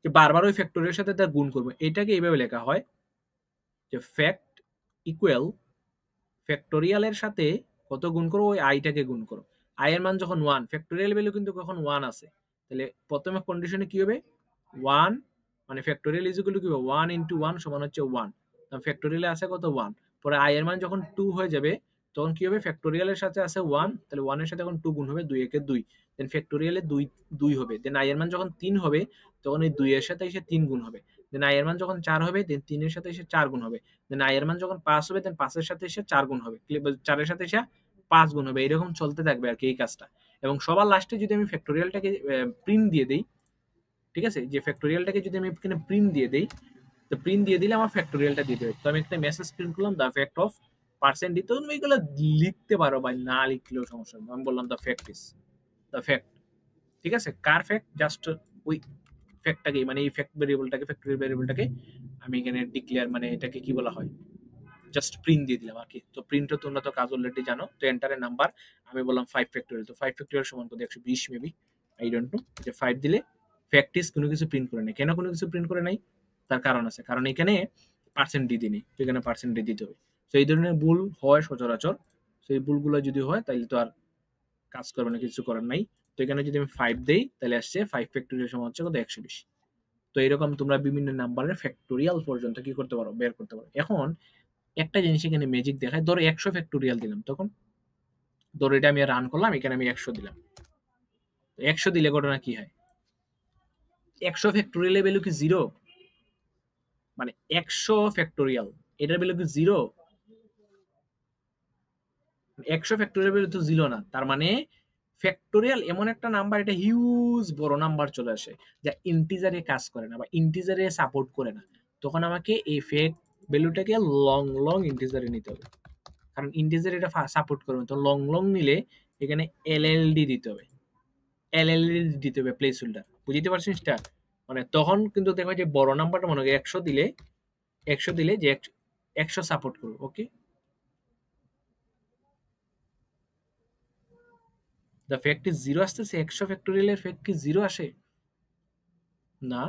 [SPEAKER 1] যে বারবার ওই ফ্যাক্টরিয়াল সাথে তার গুণ করব। এটাকে এইভাবে লেখা হয় যে ফ্যাক্ট ইকুয়াল ফ্যাক্টোরিয়াল এর সাথে কত গুণ করো? ওই i টাকে গুণ করো। i এর মান যখন 1, ফ্যাক্টোরিয়াল ভ্যালু কিন্তু কখন 1 আছে। তাহলে প্রথমে কন্ডিশনে কি হবে? 1 মানে ফ্যাক্টোরিয়াল ইজ ইকুয়াল টু কি হবে? 1 ইনটু 1 সমান হচ্ছে 1। ফ্যাক্টোরিয়ালে আছে কত? 1। পরে i এর মান যখন 2 হয়ে যাবে তখন কি হবে? ফ্যাক্টোরিয়ালের সাথে আছে 1, তাহলে 1 এর সাথে এখন 2 গুণ হবে, 2 একে 2। দেন ফ্যাক্টোরিয়ালে 2 হবে। দেন i এর মান যখন 3 হবে তখন এই 2 এর সাথে এসে 3 গুণ হবে। দেন i এর মান যখন 4 হবে দেন 3 এর সাথে এসে 4 গুণ হবে। দেন i এর মান যখন 5 হবে দেন 5 এর সাথে এসে 4 গুণ হবে। 4 এর সাথে এসে 5 গুণ হবে। এরকম চলতে থাকবে আরকি এই কাজটা। এবং সবার লাস্টে যদি আমি ফ্যাক্টোরিয়ালটাকে প্রিন্ট দিয়ে দেই, ঠিক আছে? যে ফ্যাক্টোরিয়ালটাকে যদি আমি এখানে প্রিন্ট দিয়ে দেই, তো প্রিন্ট দিয়ে দিলে আমার ফ্যাক্টোরিয়ালটা দিয়ে দেবে। তো আমি একটা মেসেজ প্রিন্ট করলাম দ্য ফ্যাক্ট অফ পার্সেন্ট দিতে, তুমি এগুলো লিখতে পারো বা না লিখলেও সমস্যা নেই। আমি বললাম the fact is the fact, ঠিক আছে? কার ফ্যাক্ট? জাস্ট ওই ফ্যাক্টটাকে মানে এই ফ্যাক্ট ভেরিয়েবলটাকে ফ্যাক্টোরিয়াল ভেরিয়েবলটাকে আমি এখানে ডিক্লেয়ার মানে এটাকে কি বলা হয়? জাস্ট প্রিন্ট দিয়ে দিলাম আরকি। তো প্রিন্টও তোমরা তো কাজ অলরেডি জানো। তো এন্টারের নাম্বার আমি বললাম 5 ফ্যাক্টোরিয়াল। তো 5 ফ্যাক্টোরিয়াল সমান কত? 120 মেবি। I don't know. যে 5 দিলে ফ্যাক্ট ইজ কোনো কিছু প্রিন্ট করে নাই। কেন কোনো কিছু প্রিন্ট করে নাই? তার কারণ আছে। কারণ এখানে পার্সেন্ট ডি দিইনি। তো এখানে পার্সেন্ট ডি দিতে হবে। তো এই ধরনের ভুল হয় সচরাচর। তো এই ভুলগুলো যদি হয় তাইলে তো আর কাজ করবে না, কিছু করার নাই। তো এখানে যদি আমি 5 দেই তাহলে আসছে 5 ফ্যাক্টোরিয়াল সমান হচ্ছে কত? 120। তো এরকম তোমরা বিভিন্ন নাম্বারের ফ্যাক্টোরিয়াল পর্যন্ত কি করতে পারো? বের করতে পারো। এখন একটা জিনিস এখানে ম্যাজিক দেখায়। ধরো 100 ফ্যাক্টোরিয়াল দিলাম, তখন ধরো এটা আমি রান করলাম, এখানে আমি 100 দিলাম। 100 দিলে ঘটনা কি হয়? 100 ফ্যাক্টোরিয়াল ভ্যালু কি 0? মানে 100 ফ্যাক্টোরিয়াল এটার ভ্যালু কি 0? 100 ফ্যাক্টোরিয়াল ভ্যালু তো 0 না। তার মানে ফ্যাক্টোরিয়াল এমন একটা নাম্বার, এটা হিউজ বড় নাম্বার চলে আসে যা ইন্টিজারে কাজ করে না বা ইন্টিজারে সাপোর্ট করে না। তখন আমাকে এই ফ্যাক্ট ভ্যালুটাকে লং ইন্টিজারে নিতে হবে। কারণ ইন্টিজার এটা সাপোর্ট করবে। তো লং নিলে এখানে এলএলডি দিতে হবে। এলএলডি দিতে হবে প্লেস হোল্ডার। বুঝতে পারছিস টা? মানে তখন কিন্তু দেখো যে বড় নাম্বারটা মনে হয় 100 দিলে যে 100 সাপোর্ট করবে। ওকে, দ্য ফ্যাক্ট ইজ 0 আসতেছে। 100 ফ্যাক্টোরিয়ালের ফ্যাক্ট কি 0 আসে? না।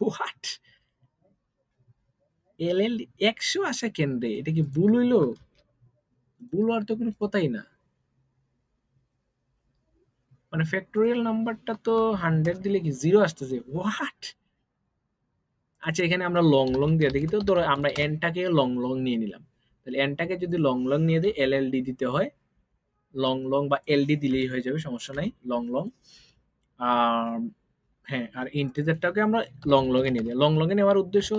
[SPEAKER 1] হোয়াট? এলএলডি 100 আসে কেন রে? এটা কি ভুল হইলো? ভুল হওয়ার তো কোনো কথাই না। মানে ফ্যাক্টোরিয়াল নাম্বারটা তো 100 দিলে কি 0 আসতেছে? হোয়াট? আচ্ছা, এখানে আমরা লং দিয়ে দেখি। তো ধরো আমরা এনটাকে লং নিয়ে নিলাম। তাহলে এনটাকে যদি লং নিয়ে দিই, এলএলডি দিতে হয়। লং বা এলডি দিলেই হয়ে যাবে, সমস্যা নাই। লং আর হ্যাঁ, আর ইন্টিজারটাকে আমরা লং এ নিয়ে দিই। লং এ নেওয়ার উদ্দেশ্য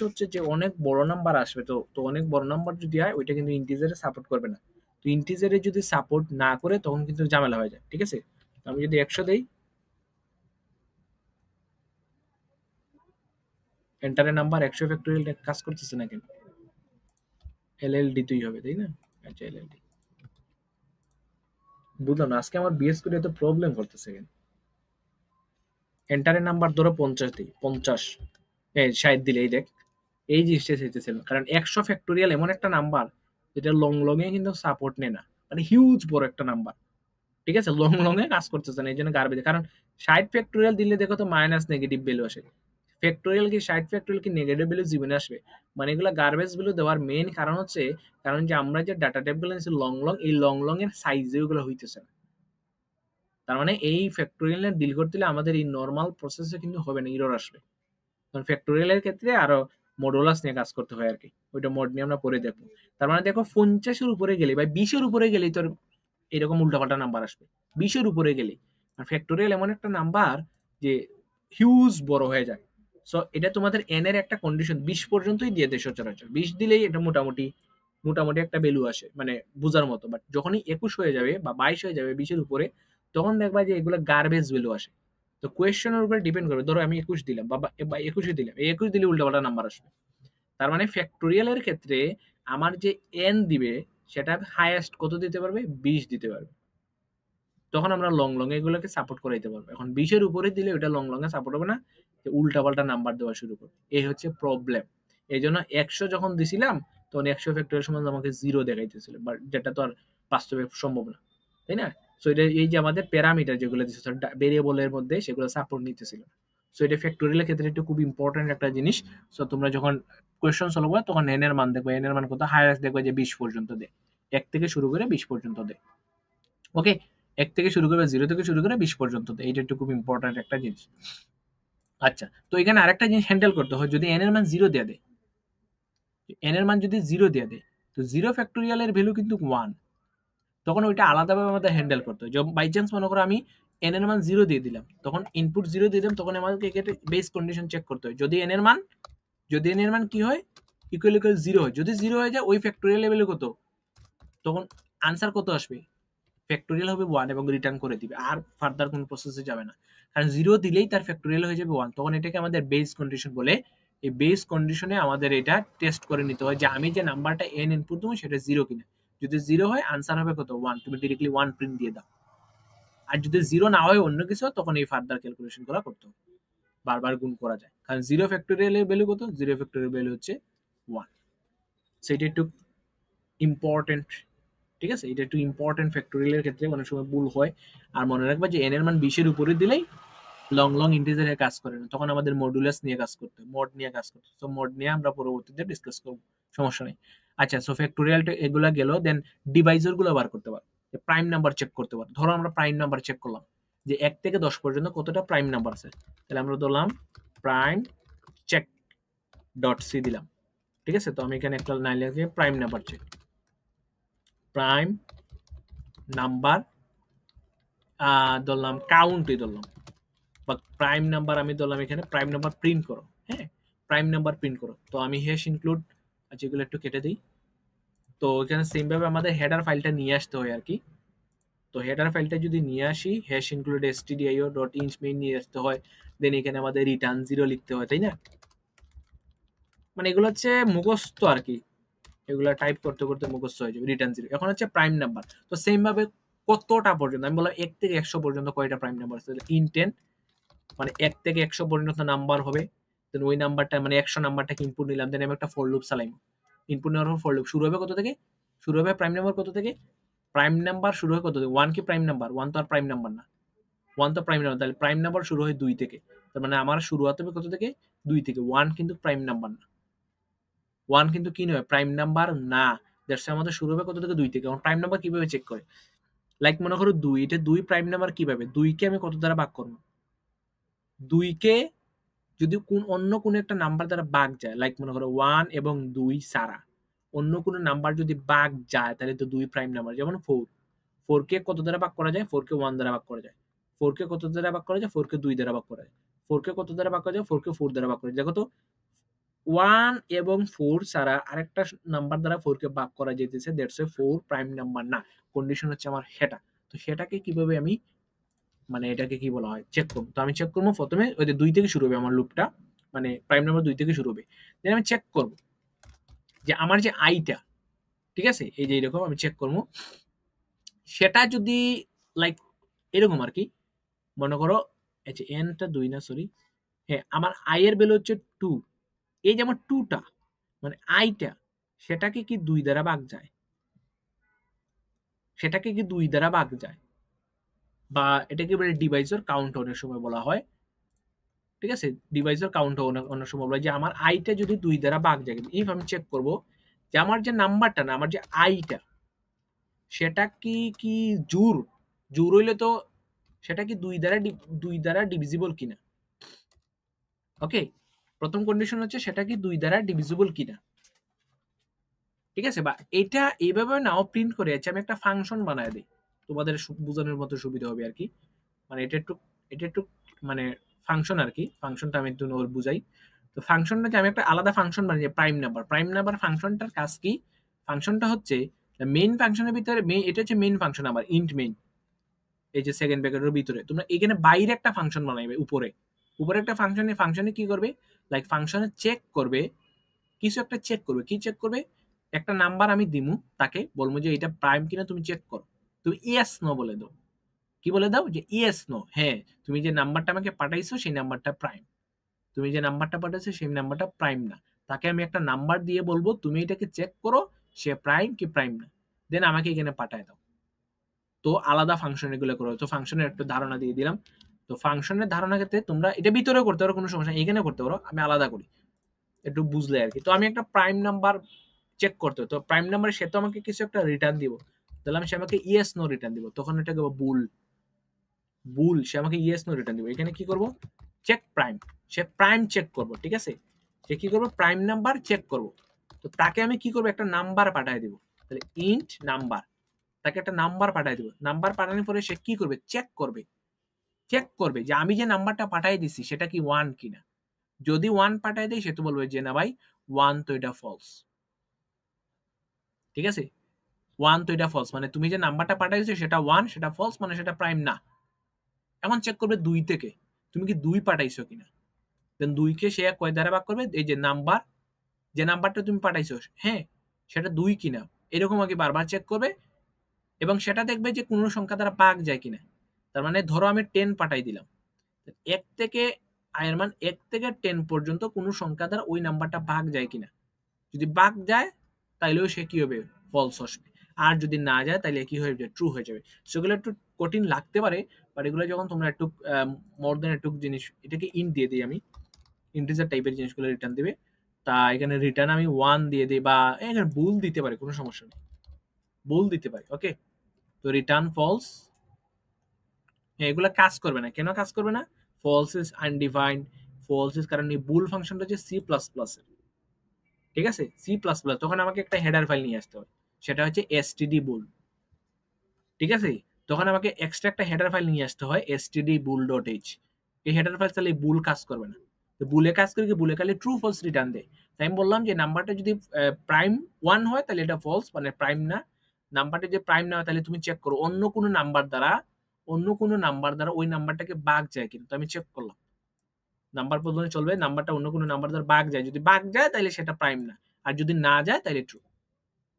[SPEAKER 1] হচ্ছে যে অনেক বড় নাম্বার আসবে। তো অনেক বড় নাম্বার যদি হয় ওইটা কিন্তু ইন্টিজারে সাপোর্ট করবে না। তো ইন্টিজারে যদি সাপোর্ট না করে তখন কিন্তু ঝামেলা হয়ে যায়। ঠিক আছে? আমি যদি 100 দেই, এন্টারের নাম্বার 100 ফ্যাক্টোরিয়াল কাজ করতেছে না কেন? এলএলডি তুই হবে, তাই না? আচ্ছা, এলএলডি বুঝলাম না। আজকে আমার বিএস করে এত প্রবলেম করতেছে কেন? এন্টারের নাম্বার ধরো 50 দিই, 50 60 দিলে এই দেখ এই জিনিসটা চাইতেছিলাম। কারণ 100 ফ্যাক্টোরিয়াল এমন একটা নাম্বার যেটা লং এ কিন্তু সাপোর্ট নেয় না। মানে হিউজ বড় একটা নাম্বার। ঠিক আছে? লং এ কাজ করতেছে না, এই জন্য গার্বেজ। কারণ 60 ফ্যাক্টোরিয়াল দিলে দেখো তো মাইনাস নেগেটিভ ভ্যালু আসে। ফ্যাক্টোরিয়াল কি 60 ফ্যাক্টোরিয়াল কি নেগেটিভ ভ্যালু জীবনে আসবে? মানে এগুলো গার্বেজ ভ্যালু দেওয়ার মেইন কারণ হচ্ছে কারণ যে আমরা যে ডাটা টাইপগুলো নিচ্ছি লং এই লং এর সাইজে ওগুলো হইতেছে না। তার মানে এই ফ্যাক্টোরিয়াল নিয়ে ডিল করতে হলে আমাদের এই নরমাল প্রসেসে কিন্তু হবে না, এরর আসবে। কারণ ফ্যাক্টোরিয়ালের ক্ষেত্রে আরো মডুলাস নিয়ে কাজ করতে হয় আরকি। ওইটা মোড নিয়ে আমরা পরে দেখবো। তার মানে দেখো 50 এর উপরে গেলে বা 20 এর উপরে গেলেই তোর এরকম উল্টাপাল্টা নাম্বার আসবে। 20 এর উপরে গেলেই। আর ফ্যাক্টোরিয়াল এমন একটা নাম্বার যে হিউজ বড় হয়ে যায়। সো এটা তোমাদের n এর একটা কন্ডিশন 20 পর্যন্তই দিয়ে দেয় সচরাচর। 20 দিলেই এটা মোটামুটি একটা ভ্যালু আসে। মানে বুঝার মতো। বাট যখনই 21 হয়ে যাবে বা 22 হয়ে যাবে 20 এর উপরে, তখন দেখবা যে এগুলো গার্বেজ ভ্যালু আসে। তো কোয়েশ্চেনের উপরে ডিপেন্ড করবে। ধরো আমি 21 দিলাম বা 21 দিলাম। এই 21 দিলে উল্টাপাল্টা নাম্বার আসবে। তার মানে ফ্যাক্টোরিয়ালের ক্ষেত্রে আমার যে n দিবে সেটা হাইয়েস্ট কত দিতে পারবে? 20 দিতে পারবে। তখন আমরা লং এগুলোকে সাপোর্ট করাইতে পারবো। এখন 20 এর উপরে দিলে ওটা লং এ সাপোর্ট হবে না। উল্টাপাল্টা নাম্বার দেওয়া শুরু করবে। এই হচ্ছে প্রবলেম। এইজন্য 100 যখন দিছিলাম তখন 100 ফ্যাক্টরিয়াল সমান আমাকে 0 দেখাইতেছিল, বাট যেটা তো আর বাস্তবে সম্ভব না, তাই না? সো এটা এই যে আমাদের প্যারামিটার যেগুলো দিচ্ছে ভেরিয়েবলের মধ্যে সেগুলো সাপোর্ট নিতেছিল। সো এটা ফ্যাক্টরিয়ালের ক্ষেত্রে একটু খুব ইম্পর্টেন্ট একটা জিনিস। সো তোমরা যখন কোয়েশ্চন সলভ করবে তখন n এর মান দেখবে, n এর মান কত, হাইয়েস্ট দেখবে যে 20 পর্যন্ত দেয়, 1 থেকে শুরু করে 20 পর্যন্ত দেয়। ওকে, 1 থেকে শুরু করে 0 থেকে শুরু করে 20 পর্যন্ত দেয়, এটা একটু খুব ইম্পর্টেন্ট একটা জিনিস। আচ্ছা, তো এখানে আরেকটা জিনিস হ্যান্ডেল করতে হয়, যদি n এর মান 0 দেয়া দেয়, n এর মান যদি 0 দেয়া দেয়, তো 0 ফ্যাক্টরিয়ালের ভ্যালু কিন্তু 1, তখন ওইটা আলাদাভাবে আমাদের হ্যান্ডেল করতে হয়। যখন বাই চান্স মনে করো আমি n এর মান 0 দিয়ে দিলাম, তখন ইনপুট 0 দিয়ে দিলাম, তখন আমাদেরকে এক্ষেত্রে বেস কন্ডিশন চেক করতে হয়। যদি n এর মান কি হয়, ইকুয়াল 0 হয়, যদি 0 হয়ে যায় ওই ফ্যাক্টরিয়াল লেভেলে কত, তখন আনসার কত আসবে, ফ্যাক্টরিয়াল হবে 1 এবং রিটার্ন করে দিবে, আর ফার্দার কোনো প্রসেসে যাবে না, কারণ 0 দিলেই তার ফ্যাক্টরিয়াল হয়ে যাবে 1, তখন এটাকে আমাদের বেস কন্ডিশন বলে। এই বেস কন্ডিশনে আমাদের এটা টেস্ট করে নিতে হয় যে আমি যে নাম্বারটা n ইনপুট দেবো সেটা 0 কিনা, যদি 0 হয় আনসার হবে কত, 1, তুমি ডিরেক্টলি 1 প্রিন্ট দিয়ে দাও। আর যদি 0 না হয় অন্য কিছু, তখন এই ফার্দার ক্যালকুলেশন করা করতে হবে, বারবার গুণ করা যায়, কারণ 0 ফ্যাক্টরিয়ালের ভ্যালু কত, 0 ফ্যাক্টরিয়াল ভ্যালু হচ্ছে 1। সেটা একটু ইম্পর্টেন্ট, ঠিক আছে, এটা একটু ইম্পর্টেন্ট, ফ্যাক্টরিয়ালের ক্ষেত্রে অনেক সময় ভুল হয়। আর মনে রাখবা যে n এর মান 20 এর উপরে দিলেই লং ইন্টিজারে কাজ করে না, তখন আমাদের মডুলাস নিয়ে কাজ করতে হয়, মড নিয়ে কাজ করতে হয়। সো মড নিয়ে আমরা পরবর্তীতে ডিসকাস করব, সমস্যা নেই। আচ্ছা, সো ফ্যাক্টোরিয়ালটা এগুলা গেল, দেন ডিভাইজার গুলো বার করতে পারো, প্রাইম নাম্বার চেক করতে পারো। ধরো আমরা প্রাইম নাম্বার চেক করলাম যে 1 থেকে 10 পর্যন্ত কতটা প্রাইম নাম্বার আছে, তাহলে আমরা ধরলাম প্রাইম চেক ডট সি দিলাম, ঠিক আছে। তো আমি এখানে একটা লাইন লিখে prime number check, prime number ধরলাম কাউন্টই ধরলাম, বা প্রাইম নাম্বার আমি ধরলাম এখানে প্রাইম নাম্বার প্রিন্ট করো, হ্যাঁ, প্রাইম নাম্বার প্রিন্ট করো। তো আমি হ্যাশ ইনক্লুড, আচ্ছা এগুলো একটু কেটে দিই। তো এখানে সেম ভাবে আমাদের হেডার ফাইলটা নিয়ে আসতে হয় আর কি। তো হেডার ফাইলটা যদি নিয়ে আসি, hash include stdio dot inch main নিয়ে আসতে হয়, দেন এখানে আমাদের রিটার্ন 0 লিখতে হয়, তাই না? মানে এগুলো হচ্ছে মুখস্থ আর কি, এগুলো টাইপ করতে করতে মুখস্থ হয়ে যাবে, রিটার্ন 0। এখন হচ্ছে প্রাইম নাম্বার, তো সেম ভাবে কতটা পর্যন্ত, আমি বললাম 1 থেকে 100 পর্যন্ত কয়টা প্রাইম নাম্বার আছে, ইনটেন, মানে 1 থেকে 100 পর্যন্ত নাম্বার হবে, দেন ওই নাম্বারটা মানে 100 নাম্বারটাকে ইনপুট নিলাম, দেন আমি একটা ফর লুপ চালাইব, ইনপুট নেওয়ার পর ফর লুপ শুরু হবে কত থেকে, শুরু হবে প্রাইম নাম্বার কত থেকে, প্রাইম নাম্বার শুরু হয় কত থেকে, 1 কি প্রাইম নাম্বার, 1 তো আর প্রাইম নাম্বার না, 1 তো প্রাইম নাম্বার, তাহলে প্রাইম নাম্বার শুরু হয় 2 থেকে, তার মানে আমার শুরু হতে হবে কত থেকে, 2 থেকে। 1 কিন্তু প্রাইম নাম্বার না, 1 কিন্তু কি নয়, প্রাইম নাম্বার না, দ্যাটস আমাদের শুরু হবে কত থেকে, 2 থেকে। এখন প্রাইম নাম্বার কিভাবে চেক করে, লাইক মনে করো 2, এটা 2 প্রাইম নাম্বার কিভাবে, 2 কে আমি কত দ্বারা ভাগ করব, 2 কে যদি অন্য কোনো একটা নাম্বার দ্বারা ভাগ যায়, লাইক মনে করো 1 এবং 2 ছাড়া অন্য কোনো নাম্বার যদি ভাগ যায়, তাহলে তো 2 প্রাইম নাম্বার। যেমন 4 কে কত দ্বারা ভাগ করা যায়, 4 কে 1 দ্বারা ভাগ করা যায়, 4 কে কত দ্বারা ভাগ করা যায়, 4 কে 2 দ্বারা ভাগ করা যায়, 4 কে কত দ্বারা ভাগ করা যায়, 4 কে 4 দ্বারা ভাগ করা যায়। দেখো তো 1 এবং 4 ছাড়া আরেকটা নাম্বার দ্বারা 4 কে ভাগ করা যেতেছে, দ্যাটস এ 4 প্রাইম নাম্বার না। কন্ডিশন হচ্ছে আমার সেটা। তো সেটাকে কিভাবে আমি, মানে এটাকে কি বলা হয়, চেক করব। তো আমি চেক করব প্রথমে ওই যে 2 থেকে শুরু হবে আমার লুপটা, মানে প্রাইম নাম্বার 2 থেকে শুরু হবে, দেন আমি চেক করব যে আমার যে আইটা, ঠিক আছে, এই যে এরকম আমি চেক করব, সেটা যদি লাইক এরকম আর কি, মনে করো এই যে এনটা 2 না, সরি, হ্যাঁ, আমার আই এর ভ্যালু হচ্ছে 2, এই যে আমার 2টা মানে আইটা, সেটাকে কি 2 দ্বারা ভাগ যায়, সেটাকে কি 2 দ্বারা ভাগ যায়, বা এটাকে বলে ডিভাইজার কাউন্ট অনেক সময় বলা হয়, ঠিক আছে, ডিভাইজার কাউন্ট অনেক সময় বলা হয় যে আমার আইটা যদি 2 দ্বারা ভাগ যায়, ইফ আমি চেক করব যে আমার যে নাম্বারটা না, আমার যে আইটা, সেটা কি জোর হইলে তো সেটা কি 2 দ্বারা ডিভিজিবল কিনা। ওকে, প্রথম কন্ডিশন হচ্ছে সেটা কি 2 দ্বারা ডিভিজিবল কিনা, ঠিক আছে। বা এটা এইভাবে নাও প্রিন্ট করে আছে, আমি একটা ফাংশন বানায় দিই, তোমাদের বোঝানোর মতো সুবিধা হবে আর কি। মানে এটা একটু মানে ফাংশন আর কি, ফাংশনটা আমি একটু বুঝাই। তো ফাংশনটাকে আমি একটা আলাদা ফাংশন বানিয়ে, প্রাইম নাম্বার ফাংশনটার কাজ কি, ফাংশনটা হচ্ছে মেইন ফাংশনের ভিতরে, এটা হচ্ছে মেইন ফাংশন আমার ইন্ট মেইন, এই যে সেকেন্ড ব্র্যাকেটের ভিতরে তোমরা এখানে বাইরে একটা ফাংশন বানাইবে, উপরে একটা ফাংশনে কি করবে, লাইক ফাংশনে চেক করবে, কিছু একটা চেক করবে, কি চেক করবে, একটা নাম্বার আমি দিমু, তাকে বলবো যে এটা প্রাইম কিনা তুমি চেক করো, তুমি ইয়েস নো বলে দাও, কি বলে দাও যে ইয়েস নো, হ্যাঁ তুমি যে নাম্বারটা আমাকে পাঠাইছো সেই নাম্বারটা প্রাইম, তুমি যে নাম্বারটা পাঠাইছো সেই নাম্বারটা প্রাইম না, তাকে আমি একটা নাম্বার দিয়ে বলবো তুমি এটাকে চেক করো সে প্রাইম কি প্রাইম না, দেন আমাকে এখানে পাঠায় দাও। তো আলাদা ফাংশন এগুলো করো। তো ফাংশনের একটু ধারণা দিয়ে দিলাম। তো ফাংশনের ধারণা ক্ষেত্রে তোমরা এটা ভিতরে করতে পারো, কোনো সমস্যা নেই, এখানে করতে পারো, আমি আলাদা করি একটু বুঝলে আর কি। তো আমি একটা প্রাইম নাম্বার চেক করতে হবে, তো প্রাইম নাম্বার সে তো আমাকে কিছু একটা রিটার্ন দিব, তাহলে আমি সে আমাকে ইয়েস নো রিটার্ন দিব, তখন এটাকে বুল বুল সে আমাকে ইয়েস নো রিটার্ন দিব। এখানে কি করব, চেক প্রাইম, সে প্রাইম চেক করব, ঠিক আছে, সে কি করবো প্রাইম নাম্বার চেক করব। তো তাকে আমি কি করবো, একটা নাম্বার পাঠিয়ে দিব, তাহলে ইন্ট নাম্বার, তাকে একটা নাম্বার পাঠিয়ে দিব। নাম্বার পাঠানোর পরে সে কি করবে, চেক করবে, চেক করবে যে আমি যে নাম্বারটা পাঠিয়ে দিছি সেটা কি 1 কিনা। যদি 1 পাঠিয়ে দেয় সে তো বলবে যে না ভাই 1 তো এটা ফলস, ঠিক আছে, 1 তো এটা ফলস, মানে তুমি যে নাম্বারটা পাঠিয়েছো সেটা 1, সেটা ফলস, মানে সেটা প্রাইম না। এখন চেক করবে 2 থেকে, তুমি কি 2 পাঠাইছো কিনা, দেন 2 কে সে কয় দ্বারা ভাগ করবে, এই যে নাম্বার, যে নাম্বারটা তুমি পাঠাইছো হ্যাঁ সেটা 2 কিনা, এরকম আগে বারবার চেক করবে, এবং সেটা দেখবে যে কোনো সংখ্যা দ্বারা ভাগ যায় কিনা। তার মানে ধরো আমি 10 পাঠাই দিলাম, 1 থেকে এর মান 1 থেকে 10 পর্যন্ত কোনো সংখ্যা দ্বারা ওই নাম্বারটা ভাগ যায় কিনা। যদি ভাগ যায় তাইলেও সে কি হবে, ফলস আসবে, আর যদি না যায় তাহলে কি হয়ে যাবে, ট্রু হয়ে যাবে। সেগুলো একটু কঠিন লাগতে পারে, বাট এগুলো যখন তোমরা একটু মোর দেন একটু জিনিস, এটাকে ইন্ট দিয়ে দিই আমি, ইন্টিজার টাইপের জিনিসগুলো রিটার্ন দিবে। তা এখানে রিটার্ন আমি 1 দিয়ে দিই, বা এখানে ভুল দিতে পারে, কোনো সমস্যা নেই, ভুল দিতে পারে, ওকে। তো রিটার্ন ফলস, হ্যাঁ এগুলো কাজ করবে না, কেন কাজ করবে না, false is undefined, false is কারণ এই বুল ফাংশনটা হচ্ছে সি প্লাস প্লাস, ঠিক আছে, সি প্লাস প্লাস, তখন আমাকে একটা হেডার ফাইল নিয়ে আসতে হবে, সেটা হচ্ছে এসটিডি বুল, ঠিক আছে, তখন আমাকে এক্সট্রা একটা হেডার ফাইল নিয়ে আসতে হয় এসটিডি বুল ডট এইচ। এই হেডার ফাইল তাহলে বুল কাজ করবে না, তো বুলে কাজ করে কি, বুলে খালি ট্রু ফলস রিটার্ন দেয়। তাই আমি বললাম যে নাম্বারটা যদি প্রাইম 1 হয় তাহলে এটা ফলস, মানে প্রাইম না। নাম্বারটা যদি প্রাইম না হয় তাহলে তুমি চেক করো অন্য কোনো নাম্বার দ্বারা, অন্য কোনো নাম্বার দ্বারা ওই নাম্বারটাকে ভাগ যায় কিনা। তো আমি চেক করলাম, নাম্বার বদলে চলবে, নাম্বারটা অন্য কোনো নাম্বার দ্বারা ভাগ যায়, যদি ভাগ যায় তাহলে সেটা প্রাইম না, আর যদি না যায় তাহলে ট্রু।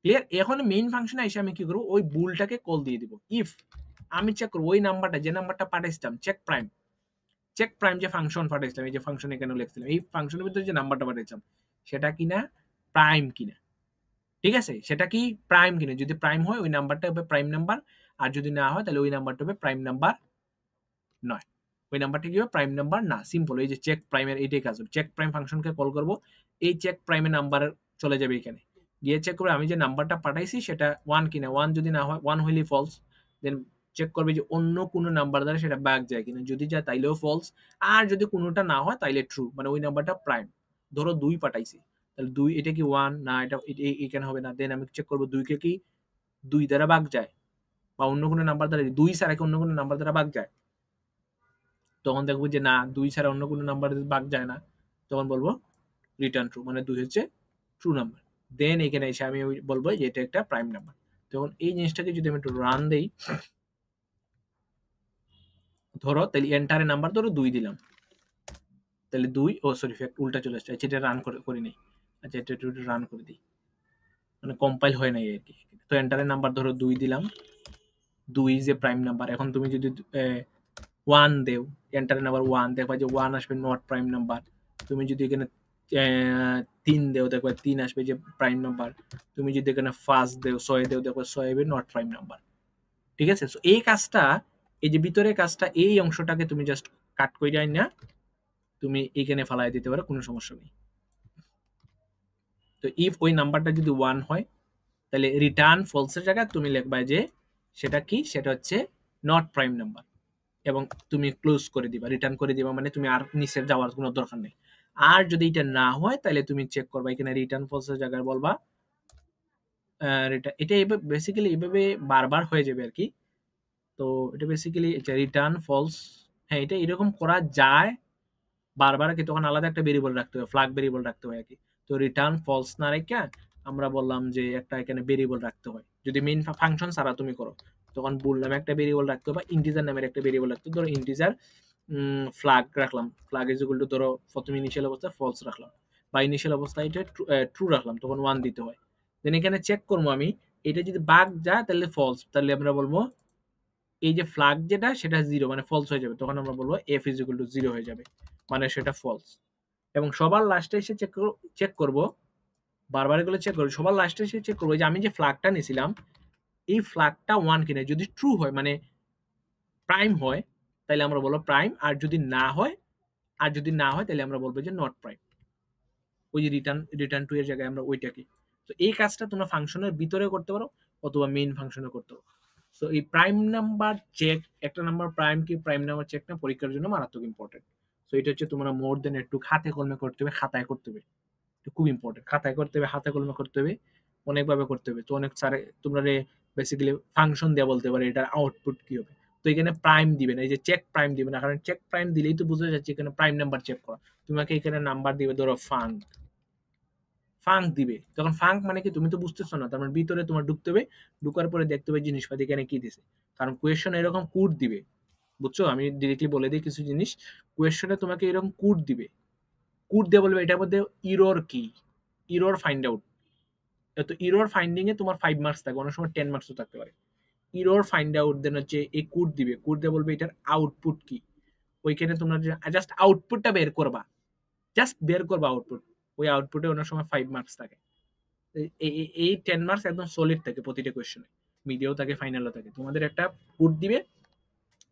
[SPEAKER 1] ক্লিয়ার? এখন মেইন ফাংশনে এসে আমি কি করবো, ওই বুলটাকে কল দিয়ে দিব। ইফ আমি চেক করবো ওই নাম্বারটা, যে নাম্বারটা পাঠাইছিলাম, চেক প্রাইম, চেক প্রাইম যে ফাংশন পাঠাইছিলাম, এই যে ফাংশন এখানে লিখছিলাম, এই ফাংশনের ভিতরে যে নাম্বারটা পাঠাইছিলাম সেটা কিনা প্রাইম কিনা, ঠিক আছে, সেটা কি প্রাইম কিনা, যদি প্রাইম হয় ওই নাম্বারটা হবে প্রাইম নাম্বার, আর যদি না হয় তাহলে ওই নাম্বারটা হবে প্রাইম নাম্বার নয়, ওই নাম্বারটা কি হবে প্রাইম নাম্বার না। সিম্পল, এই যে চেক প্রাইমের এইটাই কাজ হবে, চেক প্রাইম ফাংশনকে কল করব, এই চেক প্রাইমের নাম্বার চলে যাবে এখানে, গিয়ে চেক করবে আমি যে নাম্বারটা পাঠাইছি সেটা 1 কিনা, 1 যদি না হয়, 1 হইলে ফলস, দেন চেক করবে যে অন্য কোনো নাম্বার দ্বারা সেটা ভাগ যায় কিনা, যদি যায় তাইলেও ফলস, আর যদি কোনোটা না হয় তাইলে ট্রু, মানে ওই নাম্বারটা প্রাইম। ধরো 2 পাঠাইছি, তাহলে 2 এটা কি 1 না, এটা এখানে হবে না, দেন আমি চেক করব 2 কে কি 2 দ্বারা ভাগ যায়, বা অন্য কোনো নাম্বার দ্বারা 2 ছাড়া কি অন্য কোনো নাম্বার দ্বারা ভাগ যায়, তখন দেখবো যে না 2 ছাড়া অন্য কোনো নাম্বার ভাগ যায় না, তখন বলবো রিটার্ন ট্রু, মানে 2 হচ্ছে ট্রু নাম্বার। দেন এখানে এসে আমি বলবো যে এটা একটা প্রাইম নাম্বার। তখন এই জিনিসটাকে যদি আমি একটু রান দেই, ধরো তাহলে এন্টারের নাম্বার ধরো 2 দিলাম, তাহলে 2, ও সরি উল্টা চলে আসছে, এটা রান করি নাই, আচ্ছা এটা একটু রান করে দিই, মানে কম্পাইল হয় নাই আর কি। তো এন্টারের নাম্বার ধরো 2 দিলাম, 2 যে প্রাইম নাম্বার, এখন তুমি যদি 1 দেও, এন্টারের নাম্বার 1, দেখবা যে 1 আসবে নট প্রাইম নাম্বার। তুমি যদি এখানে 3 দেও, দেখবা 3 আসবে যে প্রাইম নাম্বার। তুমি যদি এখানে 5 দেও, 6 দেও, দেখবা 6 হবে নট প্রাইম নাম্বার, ঠিক আছে। সো এই কাজটা, এই যে ভিতরে কাজটা, এই অংশটাকে তুমি জাস্ট কাট করে যাই না, তুমি এখানে ফালাই দিতে পারো, কোনো সমস্যা নেই। তো ইফ ওই নাম্বারটা যদি 1 হয় তাহলে রিটার্ন ফলসের জায়গায় তুমি লিখবা যে সেটা কি, সেটা হচ্ছে নট প্রাইম নাম্বার, এবং তুমি ক্লোজ করে দিবা, রিটার্ন করে দিবা, মানে তুমি আর নিচে যাওয়ার কোনো দরকার নেই। আর যদি এটা না হয় তাহলে তুমি চেক করবা, এখানে রিটার্ন ফলসের জায়গায় বলবা এটা বেসিক্যালি এইভাবে বারবার হয়ে যাবে আর কি। তো এটা বেসিক্যালি এটা রিটার্ন ফলস, হ্যাঁ এটা এরকম করা যায় বারবার, কি তখন আলাদা একটা ভেরিয়েবল রাখতে হয়, ফ্ল্যাগ ভেরিয়েবল রাখতে হয় আর কি। তো রিটার্ন ফলস না রেখে আমরা বললাম যে একটা এখানে ভেরিয়েবল রাখতে হয়, যদি মেইন ফাংশন ছাড়া তুমি করো তখন বুল নামে একটা ভেরিয়েবল রাখতে হবে, বা ইন্টিজার নামের একটা ভেরিয়েবল রাখতে হবে। ধরো ইন্টিজার ফ্ল্যাগ রাখলাম, ফ্ল্যাগ ইজ ইকুয়াল টু ধরো প্রথম ইনিশিয়াল অবস্থায় ফলস রাখলাম, বা ইনিশিয়াল অবস্থায় এটা ট্রু রাখলাম, তখন 1 দিতে হয়। দেন এখানে চেক করবো আমি, এটা যদি বাগ যায় তাহলে ফলস, তাহলে আমরা বলবো এই যে ফ্ল্যাগ যেটা সেটা 0 মানে ফলস হয়ে যাবে, তখন আমরা বলবো এফ ইজ ইকুয়াল টু 0 হয়ে যাবে, মানে সেটা ফলস। এবং সবার লাস্টে এসে চেক করব, বারবার এগুলো চেক করব, সবার লাস্টে এসে চেক করব যে আমি যে ফ্ল্যাগটা নিয়েছিলাম এই ফ্ল্যাগটা 1 কিনা। যদি ট্রু হয় মানে প্রাইম হয় তাহলে আমরা বলবো প্রাইম, আর যদি না হয় তাহলে আমরা বলবো যে নট প্রাইম। ওই যে রিটার্ন টু এর জায়গায় আমরা ওইটাকে। তো এই কাজটা তোমরা ফাংশনের ভিতরে করতে পারো অথবা মেইন ফাংশনে করতে পারো। সো এই প্রাইম নাম্বার চেক, একটা নাম্বার প্রাইম কি প্রাইম নাম্বার চেক না পরীক্ষার জন্য মারাত্মক ইম্পর্টেন্ট। সো এটা হচ্ছে তোমরা মোর দেন একটু হাতে কলমে করতে হবে, খাতায় করতে হবে, এটা খুব ইম্পর্টেন্ট। খাতায় করতে হবে, হাতে কলমে করতে হবে, অনেকভাবে করতে হবে। তো অনেক স্যারে তোমরা বেসিক্যালি ফাংশন দিয়ে বলতে পারে এটার আউটপুট কি হবে। তো এখানে প্রাইম দিবে না, এই যে চেক প্রাইম দিবে না, কারণ চেক প্রাইম দিলেই তো বোঝা যাচ্ছে এখানে প্রাইম নাম্বার চেক করা। তোমাকে এখানে নাম্বার দিবে ধরো ফাঙ্ক দিবে। তখন ফাঙ্ক মানে কি তুমি তো বুঝতেছো না, তার মানে ভিতরে তোমার ঢুকতে হবে, ঢুকার পরে দেখতে হবে জিনিসপাতি এখানে কি দিছে। কারণ কোয়েশ্চন এরকম কোড দিবে, বুঝছো? আমি ডিরেক্টলি বলে দিই কিছু জিনিস। কোয়েশ্চনে তোমাকে এরকম কোড দিবে, কোড দিয়ে বলবে এটার মধ্যে ইরর কি, ইরর ফাইন্ড আউট। তো ইরর ফাইন্ডিং এ তোমার 5 মার্কস থাকবে, অনেক সময় 10 মার্কসও থাকতে পারে। ইরর ফাইন্ড আউট দেন হচ্ছে এই কোড দিবে, কোড দিয়ে বলবে এটার আউটপুট কি। ওইখানে তোমরা জাস্ট আউটপুটটা বের করবা, জাস্ট বের করবা আউটপুট। ওই আউটপুটে অনেক সময় 5 মার্কস থাকে। এই 10 মার্কস একদম সলিড থাকে প্রতিটা কোয়েশ্চনে, মিডিয়াও থাকে, ফাইনালও থাকে। তোমাদের একটা কোড দিবে,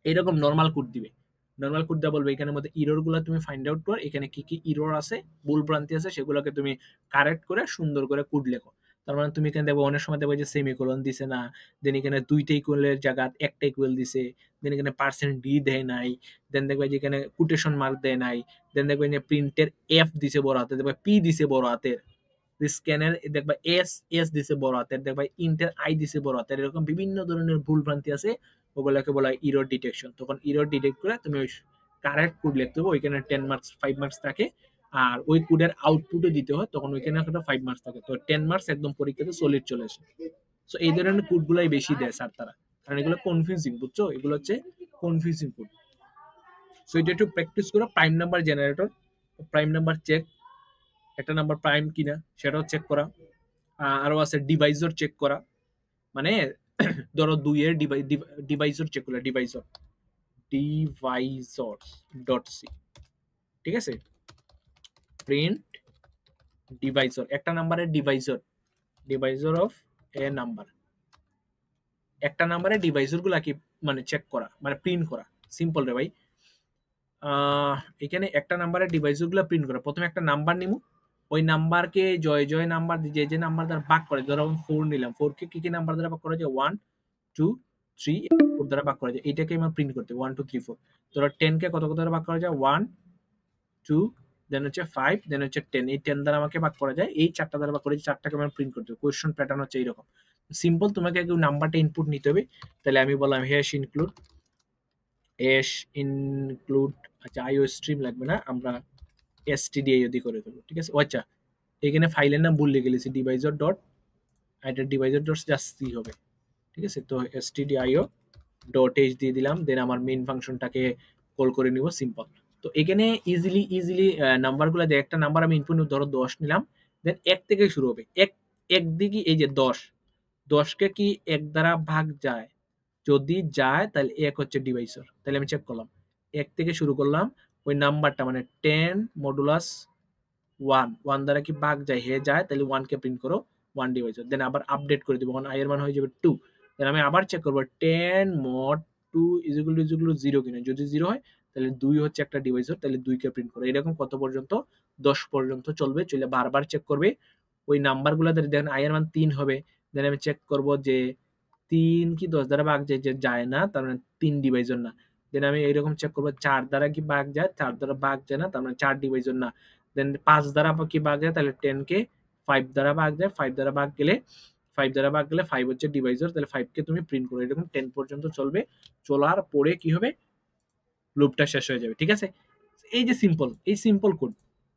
[SPEAKER 1] এইরকম নর্মাল কোড দিবে। নর্মাল কোড দেওয়া বলবে এখানের মধ্যে ইরর গুলো তুমি ফাইন্ড আউট করো, এখানে কি কি ইরর আছে, ভুল ভ্রান্তি আছে, সেগুলোকে তুমি কারেক্ট করে সুন্দর করে কোড লেখো। তার মানে তুমি এখানে দেখবো অনেক সময় দেখবো যে সেমিকোলন দিছে না, দেন এখানে দুইটা ইকুয়ালের জায়গা একটা ইকুয়াল দিছে, দেন এখানে পার্সেন্ট ডি দেয় নাই, দেন দেখবে যে এখানে কোটেশন মার্ক দেয় নাই, দেন দেখবে যে প্রিন্টের এফ দিছে বড় হাতে, দেখবে পি দিছে বড় হাতের, স্ক্যানের দেখবা এস এস দিছে বড় হাতের, দেখবা ইন্টের আই দিছে বড় হাতের, এরকম বিভিন্ন ধরনের ভুল ভ্রান্তি আছে, ওগুলোকে বলা হয় ইরর ডিটেকশন। তখন ইরর ডিটেক্ট করে তুমি ওই কারেক্ট কোড লিখতে হবে, ওইখানে 10 মার্কস 5 মার্কস থাকে। আর ওই কোডের আউটপুটও দিতে হয়, তখন ওইখানে একটা 5 মার্কস থাকে। তো 10 মার্কস একদম পরীক্ষাতে সলিড চলে আসে। সো এই ধরনের কোডগুলাই বেশি দেয় স্যার তারা, কারণ এগুলো কনফিউজিং, বুঝছো? এগুলো হচ্ছে কনফিউজিং কোড। সো এটা একটু প্র্যাকটিস করো। Prime number generator, prime number check, একটা নাম্বার প্রাইম কিনা সেটাও চেক করা। আরো আছে ডিভাইসর চেক করা, মানে ধরো 2 এর ডিভাইসর চেক করলে, ডিভাইসর ডট সি, ঠিক আছে? প্রিন্ট ডিভাইসর, একটা নাম্বারের ডিভাইসর অফ এ নাম্বার, একটা নাম্বারের ডিভাইসর গুলা কি মানে চেক করা, মানে প্রিন্ট করা। সিম্পল রে ভাই। এখানে একটা নাম্বারের ডিভাইসর গুলা প্রিন্ট করা, প্রথমে একটা নাম্বার নিমু, ওই নাম্বারকে জয় জয় নাম্বার, যে নাম্বার দ্বারা ভাগ করে, ধরো 4 নিলাম, 4 কে কি কি নাম্বার দ্বারা ভাগ করা যায়, 1 2 3 4 দ্বারা ভাগ করা যায়, এইটাকে আমরা প্রিন্ট করতে 1 2 3 4। ধরো 10 কে কত দ্বারা ভাগ করা যায়, 1 2 দেন হচ্ছে 5 দেন হচ্ছে 10, এই 10 দ্বারা আমাকে ভাগ করা যায়, এই চারটা দ্বারা ভাগ করে চারটাকে আমরা প্রিন্ট করতে হবে। কোয়েশ্চন প্যাটার্ন হচ্ছে এইরকম সিম্পল। তোমাকে একটু নাম্বারটা ইনপুট নিতে হবে। তাহলে আমি বললাম ইনক্লুড, আচ্ছা আইও স্ট্রিম লাগবে না, আমরা stdio দিয়ে করে দেবো, ঠিক আছে? আচ্ছা এখানে ফাইলের নাম ভুলে গেলেছি, ডিভাইসর ডট, এটা ডিভাইসর ডট জাস্ট সি হবে, ঠিক আছে? তো stdio ডট এইচ দিয়ে দিলাম, দেন আমার মেইন ফাংশনটাকে কল করে নিব, সিম্পল। তো এখানে ইজিলি নাম্বারগুলো দিয়ে, একটা নাম্বার আমি ইনপুট ধরো 10 নিলাম, দেন 1 থেকে শুরু হবে, এক দিকে এই যে 10 কে কি 1 দ্বারা ভাগ যায়, যদি যায় তাহলে 1 হচ্ছে ডিভাইসর। তাহলে আমি চেক করলাম 1 থেকে শুরু করলাম, ওই নাম্বারটা মানে 10 মডুলাস 1 দ্বারা কি ভাগ যায়, হে যায়, তাহলে 1 কে প্রিন্ট করো, 1 ডিভাইসর। দেন আবার আপডেট করে দিব, কারণ আই এর মান হয়ে যাবে 2। দেন আমি আবার চেক করব 10 mod 2 0 কিনা, যদি 0 হয় তাহলে 2 হচ্ছে একটা ডিভাইসর, তাহলে 2 কে প্রিন্ট করো। এরকম কত পর্যন্ত, 10 পর্যন্ত চলবে, চলে বারবার চেক করবে ওই নাম্বারগুলো। দেখেন আই এর মান 3 হবে, দেন আমি চেক করব যে 3 কি 10 দ্বারা ভাগ যায়, যে যায় না, তার মানে 3 ডিভাইসর না। দেন আমি এরকম চেক করব 4 দ্বারা কি ভাগ যায়, 4 দ্বারা ভাগ যায় না, তার মানে 4 ডিভাইসর না। দেন 5 দ্বারা কি ভাগ যায়, তাহলে 10 কে 5 দ্বারা ভাগ যায়, 5 দ্বারা ভাগ গেলে 5 হচ্ছে ডিভাইসর, তাহলে 5 কে তুমি প্রিন্ট করো। এরকম 10 পর্যন্ত চলবে, চলার পরে কি হবে, লুপটা শেষ হয়ে যাবে, ঠিক আছে? এই যে সিম্পল, এই সিম্পল কোড,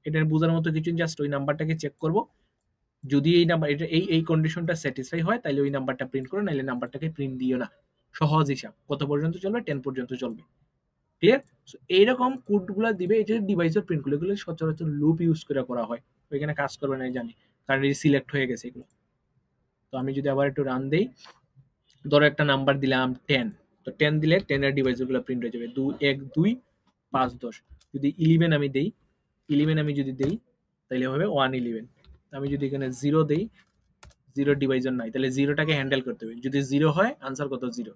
[SPEAKER 1] এটা বোঝার মতো কিছু, জাস্ট ওই নাম্বারটাকে চেক করব, যদি এই নাম্বার এটা এই কন্ডিশনটা স্যাটিসফাই হয় তাহলে ওই নাম্বারটা প্রিন্ট করো, নাহলে নাম্বারটাকে প্রিন্ট দিও না। সহজ হিসাব, কত পর্যন্ত চলবে, 10 পর্যন্ত চলবে, ক্লিয়ার? সো এইরকম কোডগুলো দিবে, এটা ডিভাইসের প্রিন্ট গুলো, এগুলো সচরাচর লুপ ইউজ করে করা হয়, ওইখানে কাজ করবে না জানি, কারণ এই সিলেক্ট হয়ে গেছে এগুলো। তো আমি যদি আবার একটু রান দেই, ধরো একটা নাম্বার দিলাম 10, তো 10 দিলে 10 এর ডিভাইস গুলো প্রিন্ট হয়ে যাবে, 2 1 2 5 10। যদি 11 আমি দেই, 11 আমি যদি দেই তাহলে হবে 111। আমি যদি এখানে 0 দেই, 0 ডিভাইজন নাই, তাহলে 0টাকে হ্যান্ডেল করতে হবে। যদি 0 হয় আনসার কত? 0।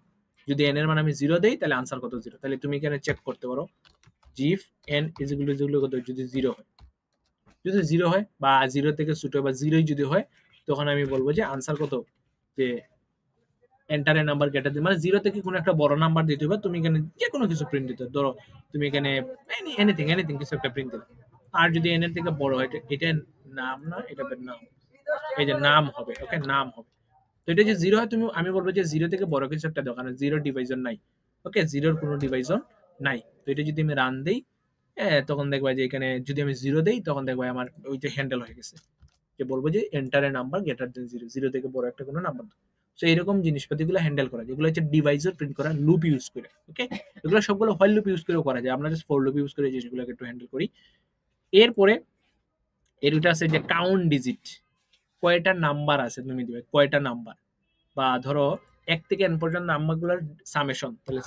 [SPEAKER 1] যদি n এর মান আমি 0 দেই তাহলে আনসার কত? 0। তাহলে তুমি এখানে চেক করতে পারো if n কত, যদি 0 হয়, যদি 0 হয় বা 0 থেকে ছোট বা 0ই যদি হয়, তখন আমি বলবো যে আনসার কত, যে enter a number greater than, মানে 0 থেকে কোনো একটা বড় নাম্বার দিতে হবে। তুমি এখানে যে কোনো কিছু প্রিন্ট দিতে, ধরো তুমি এখানে এনিথিং এনিথিং কিছু একটা প্রিন্ট দিলে। আর যদি n এর থেকে বড় হয়, এটা নাম না, এটা নাম, এই যে নাম হবে, ওকে, নাম হবে। তো এটা যে 0 হয়, তুমি, আমি বলবো যে 0 থেকে বড় কিছু একটা দাও, কারণ 0 ডিভাইজন নাই, ওকে, 0-র কোনো ডিভাইজন নাই। তো এটা যদি আমি রান দেই, তখন দেখবা যে এখানে যদি আমি 0 দেই, তখন দেখবা আমার ওইটা হ্যান্ডেল হয়ে গেছে, যে বলবো যে enter a number greater than 0, 0 থেকে বড় একটা কোনো নাম্বার দাও। সো এরকম জিনিসপাতিগুলো হ্যান্ডেল করা, যেগুলো হচ্ছে ডিভাইসের প্রিন্ট করা লুপ ইউজ করে, ওকে। এগুলো সবগুলো হোয়াইল লুপ ইউজ করেও করা যায়, আমরা জাস্ট ফর লুপ ইউজ করে এই জিনিসগুলোকে একটু হ্যান্ডেল করি। এরপরে এটা আছে যে কাউন্ট ডিজিট, কয়টা নাম্বার আছে তুমি দিবে, কয়টা নাম্বার, বা ধরো 1 থেকে n পর্যন্ত নাম্বারগুলোর সামেশন, তাহলে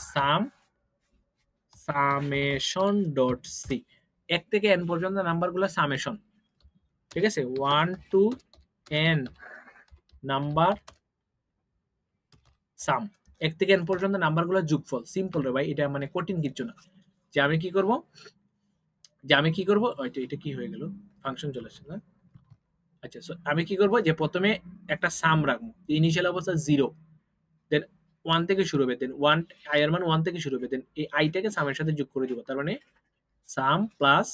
[SPEAKER 1] সামেশন ডট সি, 1 থেকে n পর্যন্ত নাম্বারগুলোর সামেশন, ঠিক আছে, 1 to n নাম্বার সাম, 1 থেকে n পর্যন্ত নাম্বারগুলোর যোগফল। সিম্পল রে ভাই, এটা মানে কঠিন কিছু না। যে আমি কি করব, এটা কি হয়ে গেল, ফাংশন চলে আসছে না। আচ্ছা, সো আমি কি করব, যে প্রথমে একটা সাম রাখবো, ইনিশিয়াল অবস্থা 0, দেন 1 থেকে শুরু হবে, দেন 1 i এর মান 1 থেকে শুরু হবে, দেন এই আইটাকে সামের সাথে যোগ করে দিব, তার মানে সাম প্লাস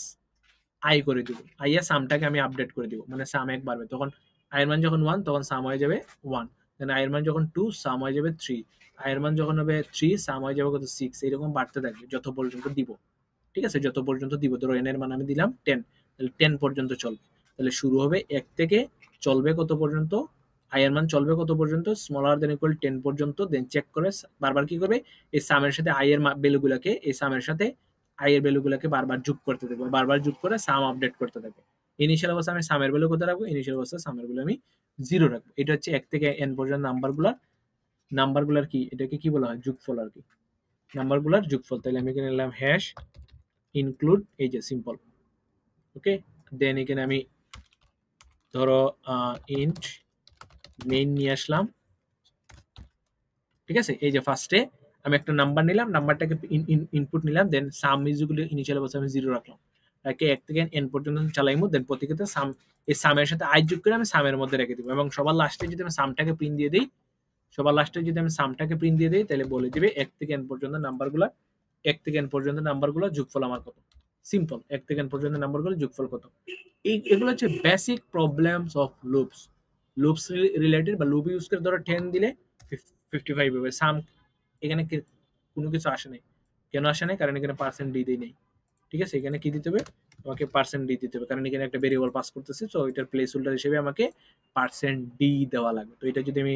[SPEAKER 1] আই করে দিব, আই এর সামটাকে আমি আপডেট করে দিব, মানে সাম 1 বাড়বে, তখন আই এর মান যখন 1 তখন সাম হয়ে যাবে 1, দেন আই এর মান যখন 2 সাম হয়ে যাবে 3, আই এর মান যখন হবে 3 সাম হয়ে যাবে কত, 6, এরকম বাড়তে থাকবে যত পর্যন্ত দিব, ঠিক আছে, যত পর্যন্ত দিব। ধরো n এর মান আমি দিলাম 10, তাহলে 10 পর্যন্ত চলবে, তাহলে শুরু হবে 1 থেকে, চলবে কত পর্যন্ত, আই এর মান চলবে কত পর্যন্ত, স্মলার দেন ইকুয়াল 10 পর্যন্ত, দেন চেক করে বারবার কি করবে, এই সামের সাথে আই এর ভ্যালুগুলোকে, এই সামের সাথে আই এর ভ্যালুগুলোকে বারবার যোগ করতে থাকবে, বারবার যোগ করে সাম আপডেট করতে থাকবে। ইনিশিয়াল অবস্থা আমি সামের ভ্যালু কত রাখবো, ইনিশিয়াল অবস্থা সামের ভ্যালু আমি 0 রাখবো। এটা হচ্ছে 1 থেকে n পর্যন্ত নাম্বারগুলোর কি, এটাকে কি বলা হয়, যোগফল আর কি, নাম্বারগুলোর যোগফল। তাহলে আমি এখানে নিলাম হ্যাশ ইনক্লুড, এই যে সিম্পল, ওকে। দেন এখানে আমি ধরো ইন্ট মেইন নিয়ে আসলাম, ঠিক আছে। এই যে ফার্স্টে আমি একটা নাম্বার নিলাম, নাম্বারটাকে ইনপুট নিলাম, দেন সাম ইজুগুলো ইনিশিয়াল অবস্থা আমি 0 রাখলাম, একে 1 থেকে n পর্যন্ত চালাইমু, দেন প্রতিক্ষেত্রে সাম, এই সামের সাথে আই যোগ করে আমি সামের মধ্যে রেখে দিব, এবং সবার লাস্টে যদি আমি সামটাকে প্রিন্ট দিয়ে দিই, তাহলে বলে দিবে 1 থেকে n পর্যন্ত নাম্বারগুলো, 1 থেকে n পর্যন্ত নাম্বারগুলো যোগফল আমার কত। সিম্পল, 1 থেকে n পর্যন্ত নাম্বারগুলো যোগফল কত। এগুলো হচ্ছে basic problems of loops related, বা লুপ ইউজ করে ধরো 10 দিলে 55 হবে, সাম এখানে কোনো কিছু আসে নাই, কেন আসে নাই, কারণ এখানে পার্সেন্ট ডি দেই নাই, ঠিক আছে। এখানে কি দিতে হবে, তোমাকে পার্সেন্ট ডি দিতে হবে, কারণ এখানে একটা ভেরিয়েবল পাস করতেছে, তো এটার প্লেস হোল্ডার হিসেবে আমাকে পার্সেন্ট ডি দেওয়া লাগবে। তো এটা যদি আমি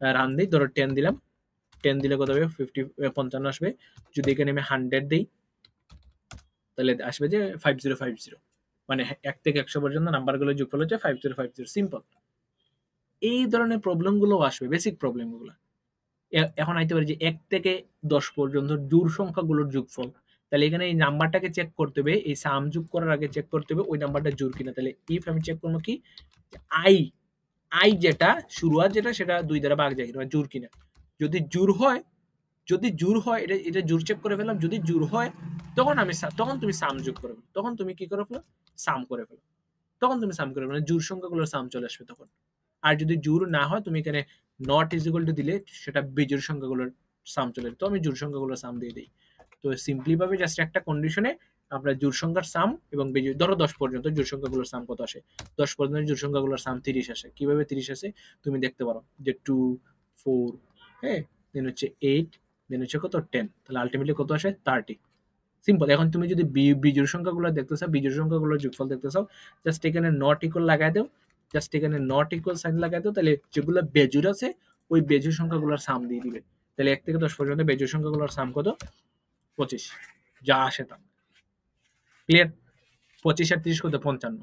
[SPEAKER 1] রান দিই, ধরো 10 দিলাম, 10 দিলে কত হবে, 55 আসবে। যদি এখানে আমি 100 দিই, তাহলে আসবে যে 5050, মানে 1 থেকে 100 পর্যন্ত নাম্বারগুলো যোগফল হচ্ছে 5050। সিম্পল, এই ধরনের প্রবলেমগুলো আসবে, বেসিক প্রবলেমগুলো। এখন আইতে পারি যে 1 থেকে 10 পর্যন্ত জোড় সংখ্যাগুলোর যোগফল, তাহলে এখানে এই নাম্বারটাকে চেক করতে হবে, এই সাম যোগ করার আগে চেক করতে হবে ওই নাম্বারটা জোড় কিনা। তাহলে ইফ আমি চেক করবো কি, আই আই যেটা শুরুয়াত যেটা, সেটা 2 দ্বারা ভাগ যায় কিনা, জোড় কিনা। যদি জোড় হয়, এটা জোড় চেক করে ফেললাম, যদি জোড় হয় তখন তুমি সাম যোগ করে ফেলো, তখন তুমি কি করে ফেলো, সাম করে ফেলো, তখন তুমি সাম করে ফেলো, মানে জোড় সংখ্যাগুলোর সাম চলে আসবে তখন। আর যদি জোড় না হয়, তুমি এখানে নট ইজ ইকুয়াল টু দিলে সেটা বেজোড় সংখ্যাগুলোর সাম চলে আসবে, তো আমি জোড় সংখ্যাগুলোর সাম দিয়ে দিই। তো সিম্পলি ভাবে জাস্ট একটা কন্ডিশনে আমরা জোড় সংখ্যার সাম এবং বেজোড়, ধরো 10 পর্যন্ত জোড় সংখ্যাগুলোর সাম কত আসে, 10 পর্যন্ত জোড় সংখ্যাগুলোর সাম 30 আসে। কিভাবে 30 আসে তুমি দেখতে পারো, যে 2 4, হ্যাঁ, দেন হচ্ছে 8, দেন হচ্ছে কত 10, তাহলে আলটিমেটলি কত আসে 30। সিম্পল। এখন তুমি যদি বিজোড় সংখ্যাগুলো দেখতে চাও, বিজোড় সংখ্যাগুলোর যোগফল দেখতে চাও, জাস্ট এখানে নট ইকুয়াল লাগাই দাও, জাস্ট এখানে নট ইকুয়াল সাইন লাগাই দাও, তাহলে যেগুলো বেজোড় আছে ওই বেজোড় সংখ্যাগুলোর সাম দিয়ে দিবে। তাহলে 1 থেকে 10 পর্যন্ত বেজোড় সংখ্যাগুলোর সাম কত, 25, যা আসে তা। ক্লিয়ার? 25 আর 30 কত, 55।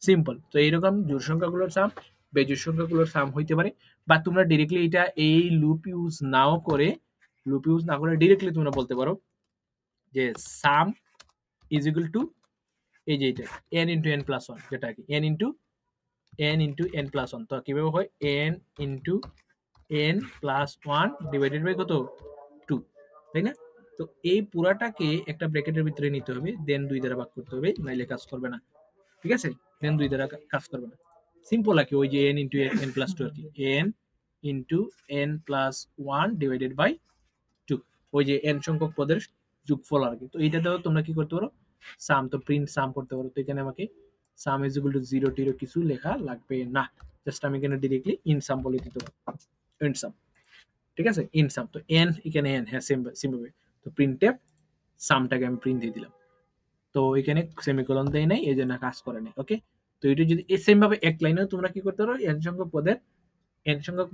[SPEAKER 1] সিম্পল। তো এইরকম জোড় সংখ্যাগুলোর সাম বেজোড় সংখ্যাগুলোর সাম হইতে পারে, বা তোমরা ডিরেক্টলি এটা এই লুপ ইউজ না করে ডিরেক্টলি তোমরা বলতে পারো যে সাম ইজ ইকুয়াল টু এই যে এটা n into n plus one, যেটা কি n into n plus one. তো কিভাবে হয় n into n plus one divided by কত 2, তাই না? তো এই পুরাটাকে একটা ব্র্যাকেটের ভিতরে নিতে হবে, দেন 2 দ্বারা ভাগ করতে হবে, নাইলে কাজ করবে না। ঠিক আছে, দেন 2 দ্বারা কাজ করবে না। সিম্পল আর কি, ওই যে n ইন্টু n প্লাস 2 আর কি, n into n plus one divided by 2, ওই যে n সংখ্যক পদের যোগফল আর কি। তো এইটা দাও তোমরা কি করতে পারো, সাম, তো প্রিন্ট সাম করতে পারো। তো এখানে আমাকে সাম ইজ ইকুয়াল টু 0 টিরো কিছু লেখা লাগবে না, জাস্ট আমি এখানে ডিরেক্টলি ইন সাম বলে দিতে পারো, ইন সাম। ঠিক আছে, ইন সাম। তো n এখানে n, হ্যাঁ সেম ভাবে। তো প্রিন্টএফ সামটাকে আমি প্রিন্ট দিয়ে দিলাম। তো এখানে সেমিকোলন দেয় নাই, এই জন্য কাজ করে নাই। ওকে, তো এটা যদি সেম ভাবে এক লাইনেও তোমরা কি করতে পারো, n সংখ্যক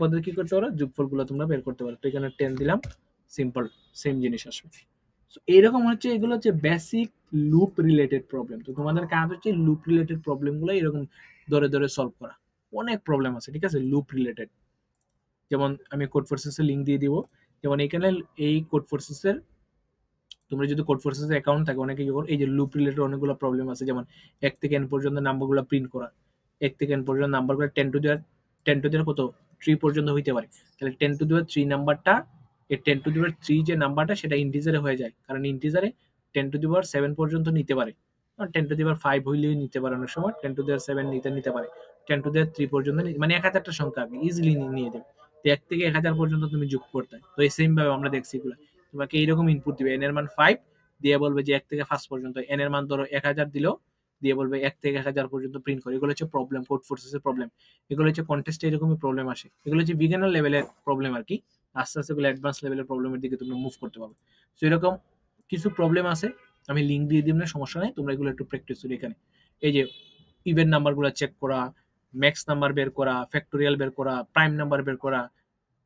[SPEAKER 1] পদের কি করতে পারো, যোগফলগুলো তোমরা বের করতে পারো। তো এখানে 10 দিলাম, সিম্পল সেম জিনিস আসবে। সো এরকম হচ্ছে, এগুলো হচ্ছে বেসিক লুপ রিলেটেড প্রবলেম। তো তোমাদের কাজ হচ্ছে লুপ রিলেটেড প্রবলেমগুলো এরকম ধরে ধরে সলভ করা। অনেক প্রবলেম আছে, ঠিক আছে, লুপ রিলেটেড। যেমন আমি কোড ফোর্সেসের লিংক দিয়ে দিব। যেমন এখানে এই কোড ফোর্সেসের, তোমরা যদি কোড ফোর্সেসের অ্যাকাউন্ট থাকে, অনেকে কি করো, এই যে লুপ রিলেটেড অনেকগুলো প্রবলেম আছে। যেমন 1 থেকে n পর্যন্ত নাম্বারগুলো প্রিন্ট করা, 1 থেকে n পর্যন্ত নাম্বারগুলো 10 টু দেওয়ার কত 3 পর্যন্ত হইতে পারে। তাহলে 10 টু দেওয়ার 3 নাম্বারটা, এই 10 টু দেওয়ার 3 যে নাম্বারটা, সেটা ইন্টিজারে হয়ে যায়, কারণ ইন্টিজারে 10 টু দেওয়ার 7 পর্যন্ত নিতে পারে। 10 টু দেওয়ার 5 হইলেও নিতে পারে, অনেক সময় 10 টু দেওয়ার 7 নিতে পারে। 10 টু দেওয়ার 3 পর্যন্ত মানে 1000টা সংখ্যা ইজিলি নিয়ে দেবে। তো 1 থেকে 1000 পর্যন্ত তুমি যোগ করতে, তো এই সেম ভাবে আমরা দেখছি এগুলো। তোমাকে এইরকম ইনপুট দিবে, n এর মান 5 দিয়ে বলবে যে 1 থেকে 5 পর্যন্ত, n এর মান ধরো 1000 দিলো, দিয়ে বলবে 1 থেকে 1000 পর্যন্ত প্রিন্ট করে। এগুলো হচ্ছে প্রবলেম, কোড ফোর্সেসের প্রবলেম। এগুলো হচ্ছে কন্টেস্টে এরকমই প্রবলেম আসে। এগুলো হচ্ছে বিগিনার লেভেলের প্রবলেম আর কি। আস্তে আস্তে এগুলো অ্যাডভান্স লেভেলের প্রবলেমের দিকে তোমরা মুভ করতে পারবে। তো এরকম কিছু প্রবলেম আছে, আমি লিঙ্ক দিয়ে দিব না, সমস্যা নাই, তোমরা এগুলো একটু প্র্যাকটিস করি। এখানে এই যে ইভেন নাম্বারগুলো চেক করা, ম্যাক্স নাম্বার বের করা, ফ্যাক্টোরিয়াল বের করা, প্রাইম নাম্বার বের করা,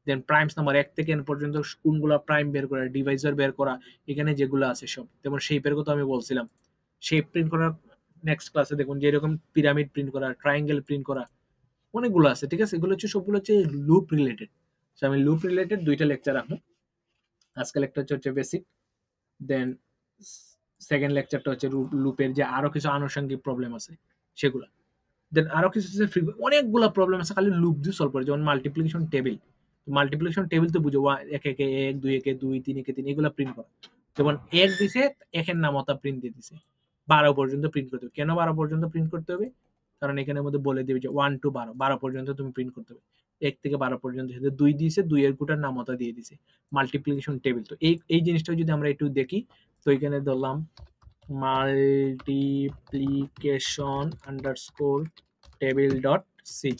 [SPEAKER 1] দেন প্রাইমস নাম্বার 1 থেকে n পর্যন্ত কোনগুলো প্রাইম বের করা, ডিভাইজার বের করা, এখানে যেগুলো আছে সব। যেমন শেপের কথা আমি বলছিলাম, শেপ প্রিন্ট করার নেক্সট ক্লাসে দেখুন, যে এরকম পিরামিড প্রিন্ট করা, ট্রায়াঙ্গেল প্রিন্ট করা, অনেকগুলো আছে। ঠিক আছে, এগুলো হচ্ছে সবগুলো হচ্ছে লুপ রিলেটেড। আমি লুপ রিলেটেড 2টা লেকচার রাখবো। আজকে লেকচারটা হচ্ছে বেসিক, দেন সেকেন্ড লেকচারটা হচ্ছে লুপের যে আরো কিছু আনুষঙ্গিক প্রবলেম আছে সেগুলো, দেন আরো কিছু অনেকগুলো প্রবলেম আছে খালি লুপ দিয়ে সলভ করে। যেমন মাল্টিপ্লিকেশন টেবিল, তো বুঝো 1 একে 1, 2 একে 2, 3 একে 3, এগুলো প্রিন্ট করা। যেমন 1 দিছে, 1 এর নামতা প্রিন্ট দিয়ে দিছে, 12 পর্যন্ত প্রিন্ট করতে হবে। কেন 12 পর্যন্ত প্রিন্ট করতে হবে? কারণ এখানের মধ্যে বলে দেবে যে 1 টু 12 পর্যন্ত তুমি প্রিন্ট করতে হবে। 1 থেকে 12 পর্যন্ত, 2 দিয়েছে, 2 এর গোটার নামতা দিয়ে দিছে, মাল্টিপ্লিকেশন টেবিল। তো এই জিনিসটা যদি আমরা একটু দেখি, তো এখানে ধরলাম multiplication underscore table dot C.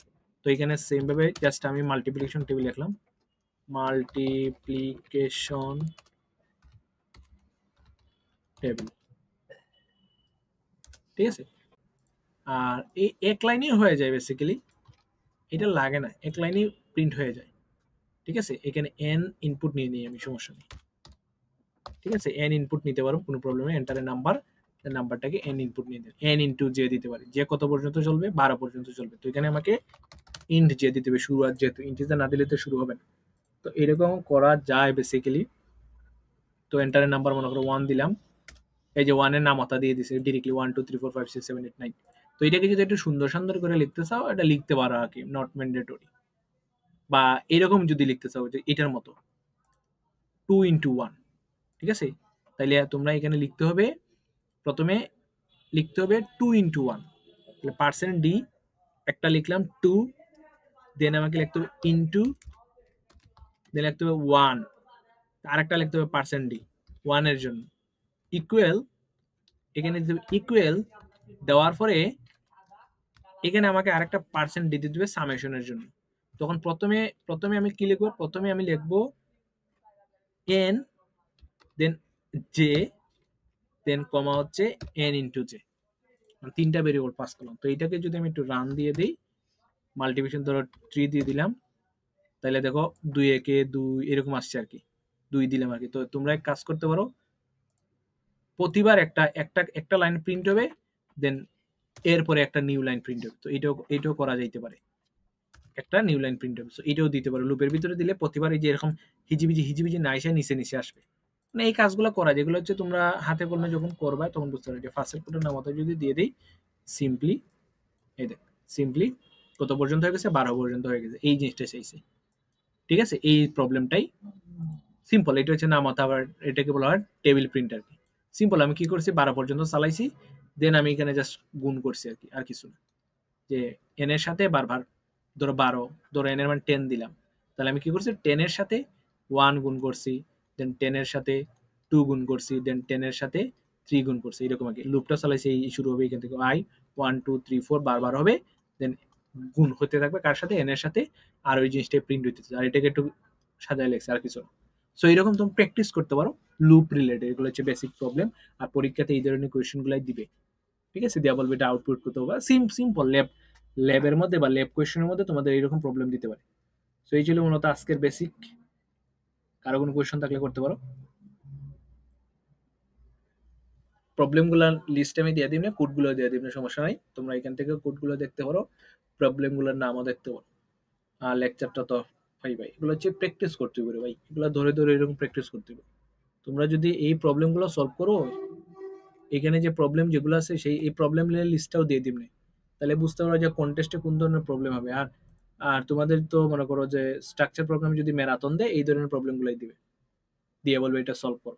[SPEAKER 1] তো এখানে সেম ভাবে জাস্ট আমি মাল্টিপ্লিকেশন টেবিল লিখলাম, মাল্টিপ্লিকেশন টেবিল। ঠিক আছে, আর এই এক লাইনেই হয়ে যায় বেসিক্যালি, এটা লাগে না, এক লাইনেই প্রিন্ট হয়ে যায়। ঠিক আছে, এখানে n ইনপুট নিয়ে নিই আমি, সমস্যা নেই। ঠিক আছে, n ইনপুট নিতে পারো, কোনো প্রবলেম নেই। এন্টারের নাম্বারটাকে n ইনপুট নিয়ে দেন, n ইনটু j দিতে পারি, যে কত পর্যন্ত চলবে, 12 পর্যন্ত চলবে। তো এখানে আমাকে ইন্ট j দিতে হবে, শুরু, আর যেহেতু ইন্টিজার না দিলে তো শুরু হবে না। তো এরকম করা যায় বেসিক্যালি। তো এন্টারের নাম্বার মনে করো 1 দিলাম, এই যে 1 এর নামতা দিয়ে দিছে ডিরেক্টলি 1 2 3 4 5 6 7 8 9। তো এটাকে যদি একটু সুন্দর সুন্দর করে লিখতে চাও, এটা লিখতে পারো আর কি, নট ম্যান্ডেটরি। বা এরকম যদি লিখতে চাও যে এটার মতো 2 ইন্টু 1, ঠিক আছে, তাইলে তোমরা এখানে লিখতে হবে, প্রথমে লিখতে হবে 2 ইন্টু 1, তাহলে পার্সেন্ট ডি একটা লিখলাম 2, দেন আমাকে লিখতে হবে ইন্টু, দেন লিখতে হবে 1, আরেকটা লিখতে হবে পার্সেন্ট ডি 1 এর জন্য, ইকুয়াল, এখানে ইকুয়াল দেওয়ার পরে এখানে আমাকে আরেকটা পার্সেন্ট দিতে দিবে সামেশনের জন্য। তখন প্রথমে আমি কি লিখবো, প্রথমে আমি লিখবো n, দেন j, দেন কমা হচ্ছে n ইন্টু j, তিনটা ভেরিয়েবল পাস করলাম। তো এইটাকে যদি আমি একটু রান দিয়ে দিই, মাল্টিপ্লিকেশন ধরো 3 দিয়ে দিলাম, তাহলে দেখো 2 একে 2 এরকম আসছে আর কি, 2 দিলাম আর কি। তো তোমরা এক কাজ করতে পারো, প্রতিবার একটা লাইন প্রিন্ট হবে, দেন এরপরে একটা নিউ লাইন প্রিন্ট হবে। তো এটাও করা যাইতে পারে, একটা নিউ লাইন প্রিন্ট হবে। তো এটাও দিতে পারো, লুপের ভিতরে দিলে প্রতিবার এই যে এরকম হিজিবিজি না এসে নিচে আসবে। মানে এই কাজগুলো করা যেগুলো হচ্ছে তোমরা হাতে কলমে যখন করবা তখন বুঝতে পারবে যে ফার্স্ট কোডের নামতা যদি দিয়ে দিই সিম্পলি, এই দেখ সিম্পলি কত পর্যন্ত হয়ে গেছে, 12 পর্যন্ত হয়ে গেছে, এই জিনিসটা চাইছে। ঠিক আছে, এই প্রবলেমটাই সিম্পল। এটা হচ্ছে নামতা, আবার এটাকে বলা হয় টেবিল প্রিন্ট আর কি। সিম্পল, আমি কি করছি 12 পর্যন্ত চালাইছি, দেন আমি এখানে জাস্ট গুণ করছি আর কি, আর কিছু না। যে এন এর সাথে বারবার ধরো 12, ধরো এন এর মান 10 দিলাম, তাহলে আমি কি করছি 10 এর সাথে 1 গুণ করছি, দেন 10 এর সাথে 2 গুণ করছি, দেন 10 এর সাথে 3 গুণ করছি, এরকম আর কি। লুপটা চালাইছি, এই শুরু হবে এখান থেকে আই 1 2 3 4 বারবার হবে, দেন গুণ হতে থাকবে কার সাথে, এন এর সাথে, আর ওই জিনিসটা প্রিন্ট হইতেছে, আর এটাকে একটু সাজায় লেগছে আর কিছু না। সো এরকম তুমি প্র্যাকটিস করতে পারো লুপ রিলেটেড, এগুলো হচ্ছে বেসিক প্রবলেম। আর পরীক্ষাতে এই ধরনের কোয়েশ্চেন গুলাই দিবে। ঠিক আছে, দেওয়া বলবে এটা আউটপুট করতে হবে, সিম্পল ল্যাবের মধ্যে বা ল্যাব কোয়েশ্চেনের মধ্যে তোমাদের এইরকম প্রবলেম দিতে পারে। সো এই ছিল মূলত আজকের বেসিক। কারো কোনো কোয়েশ্চেন থাকলে করতে পারো। প্রবলেমগুলোর লিস্ট আমি দিয়ে দিই না, কোডগুলো দিয়ে দিই না, সমস্যা নাই, তোমরা এখান থেকে কোডগুলো দেখতে পারো, প্রবলেমগুলোর নামও দেখতে পারো। আর লেকচারটা তো ভাই ভাই এগুলো হচ্ছে প্র্যাকটিস করতে হবে ভাই, এগুলো ধরে ধরে এরকম প্র্যাকটিস করতে হবে। তোমরা যদি এই প্রবলেমগুলো সলভ করো, এখানে যে প্রবলেম যেগুলো আছে সেই এই প্রবলেম লিস্টটাও দিয়ে দিবনি, তাহলে বুঝতে পারো যে কোন টেস্টে কোন ধরনের প্রবলেম হবে। আর আর তোমাদের তো মনে করো যে স্ট্রাকচার প্রোগ্রাম যদি ম্যারাথন দেয় এই ধরনের প্রবলেমগুলাই দিবে, দিয়ে বলবে এটা সলভ করো।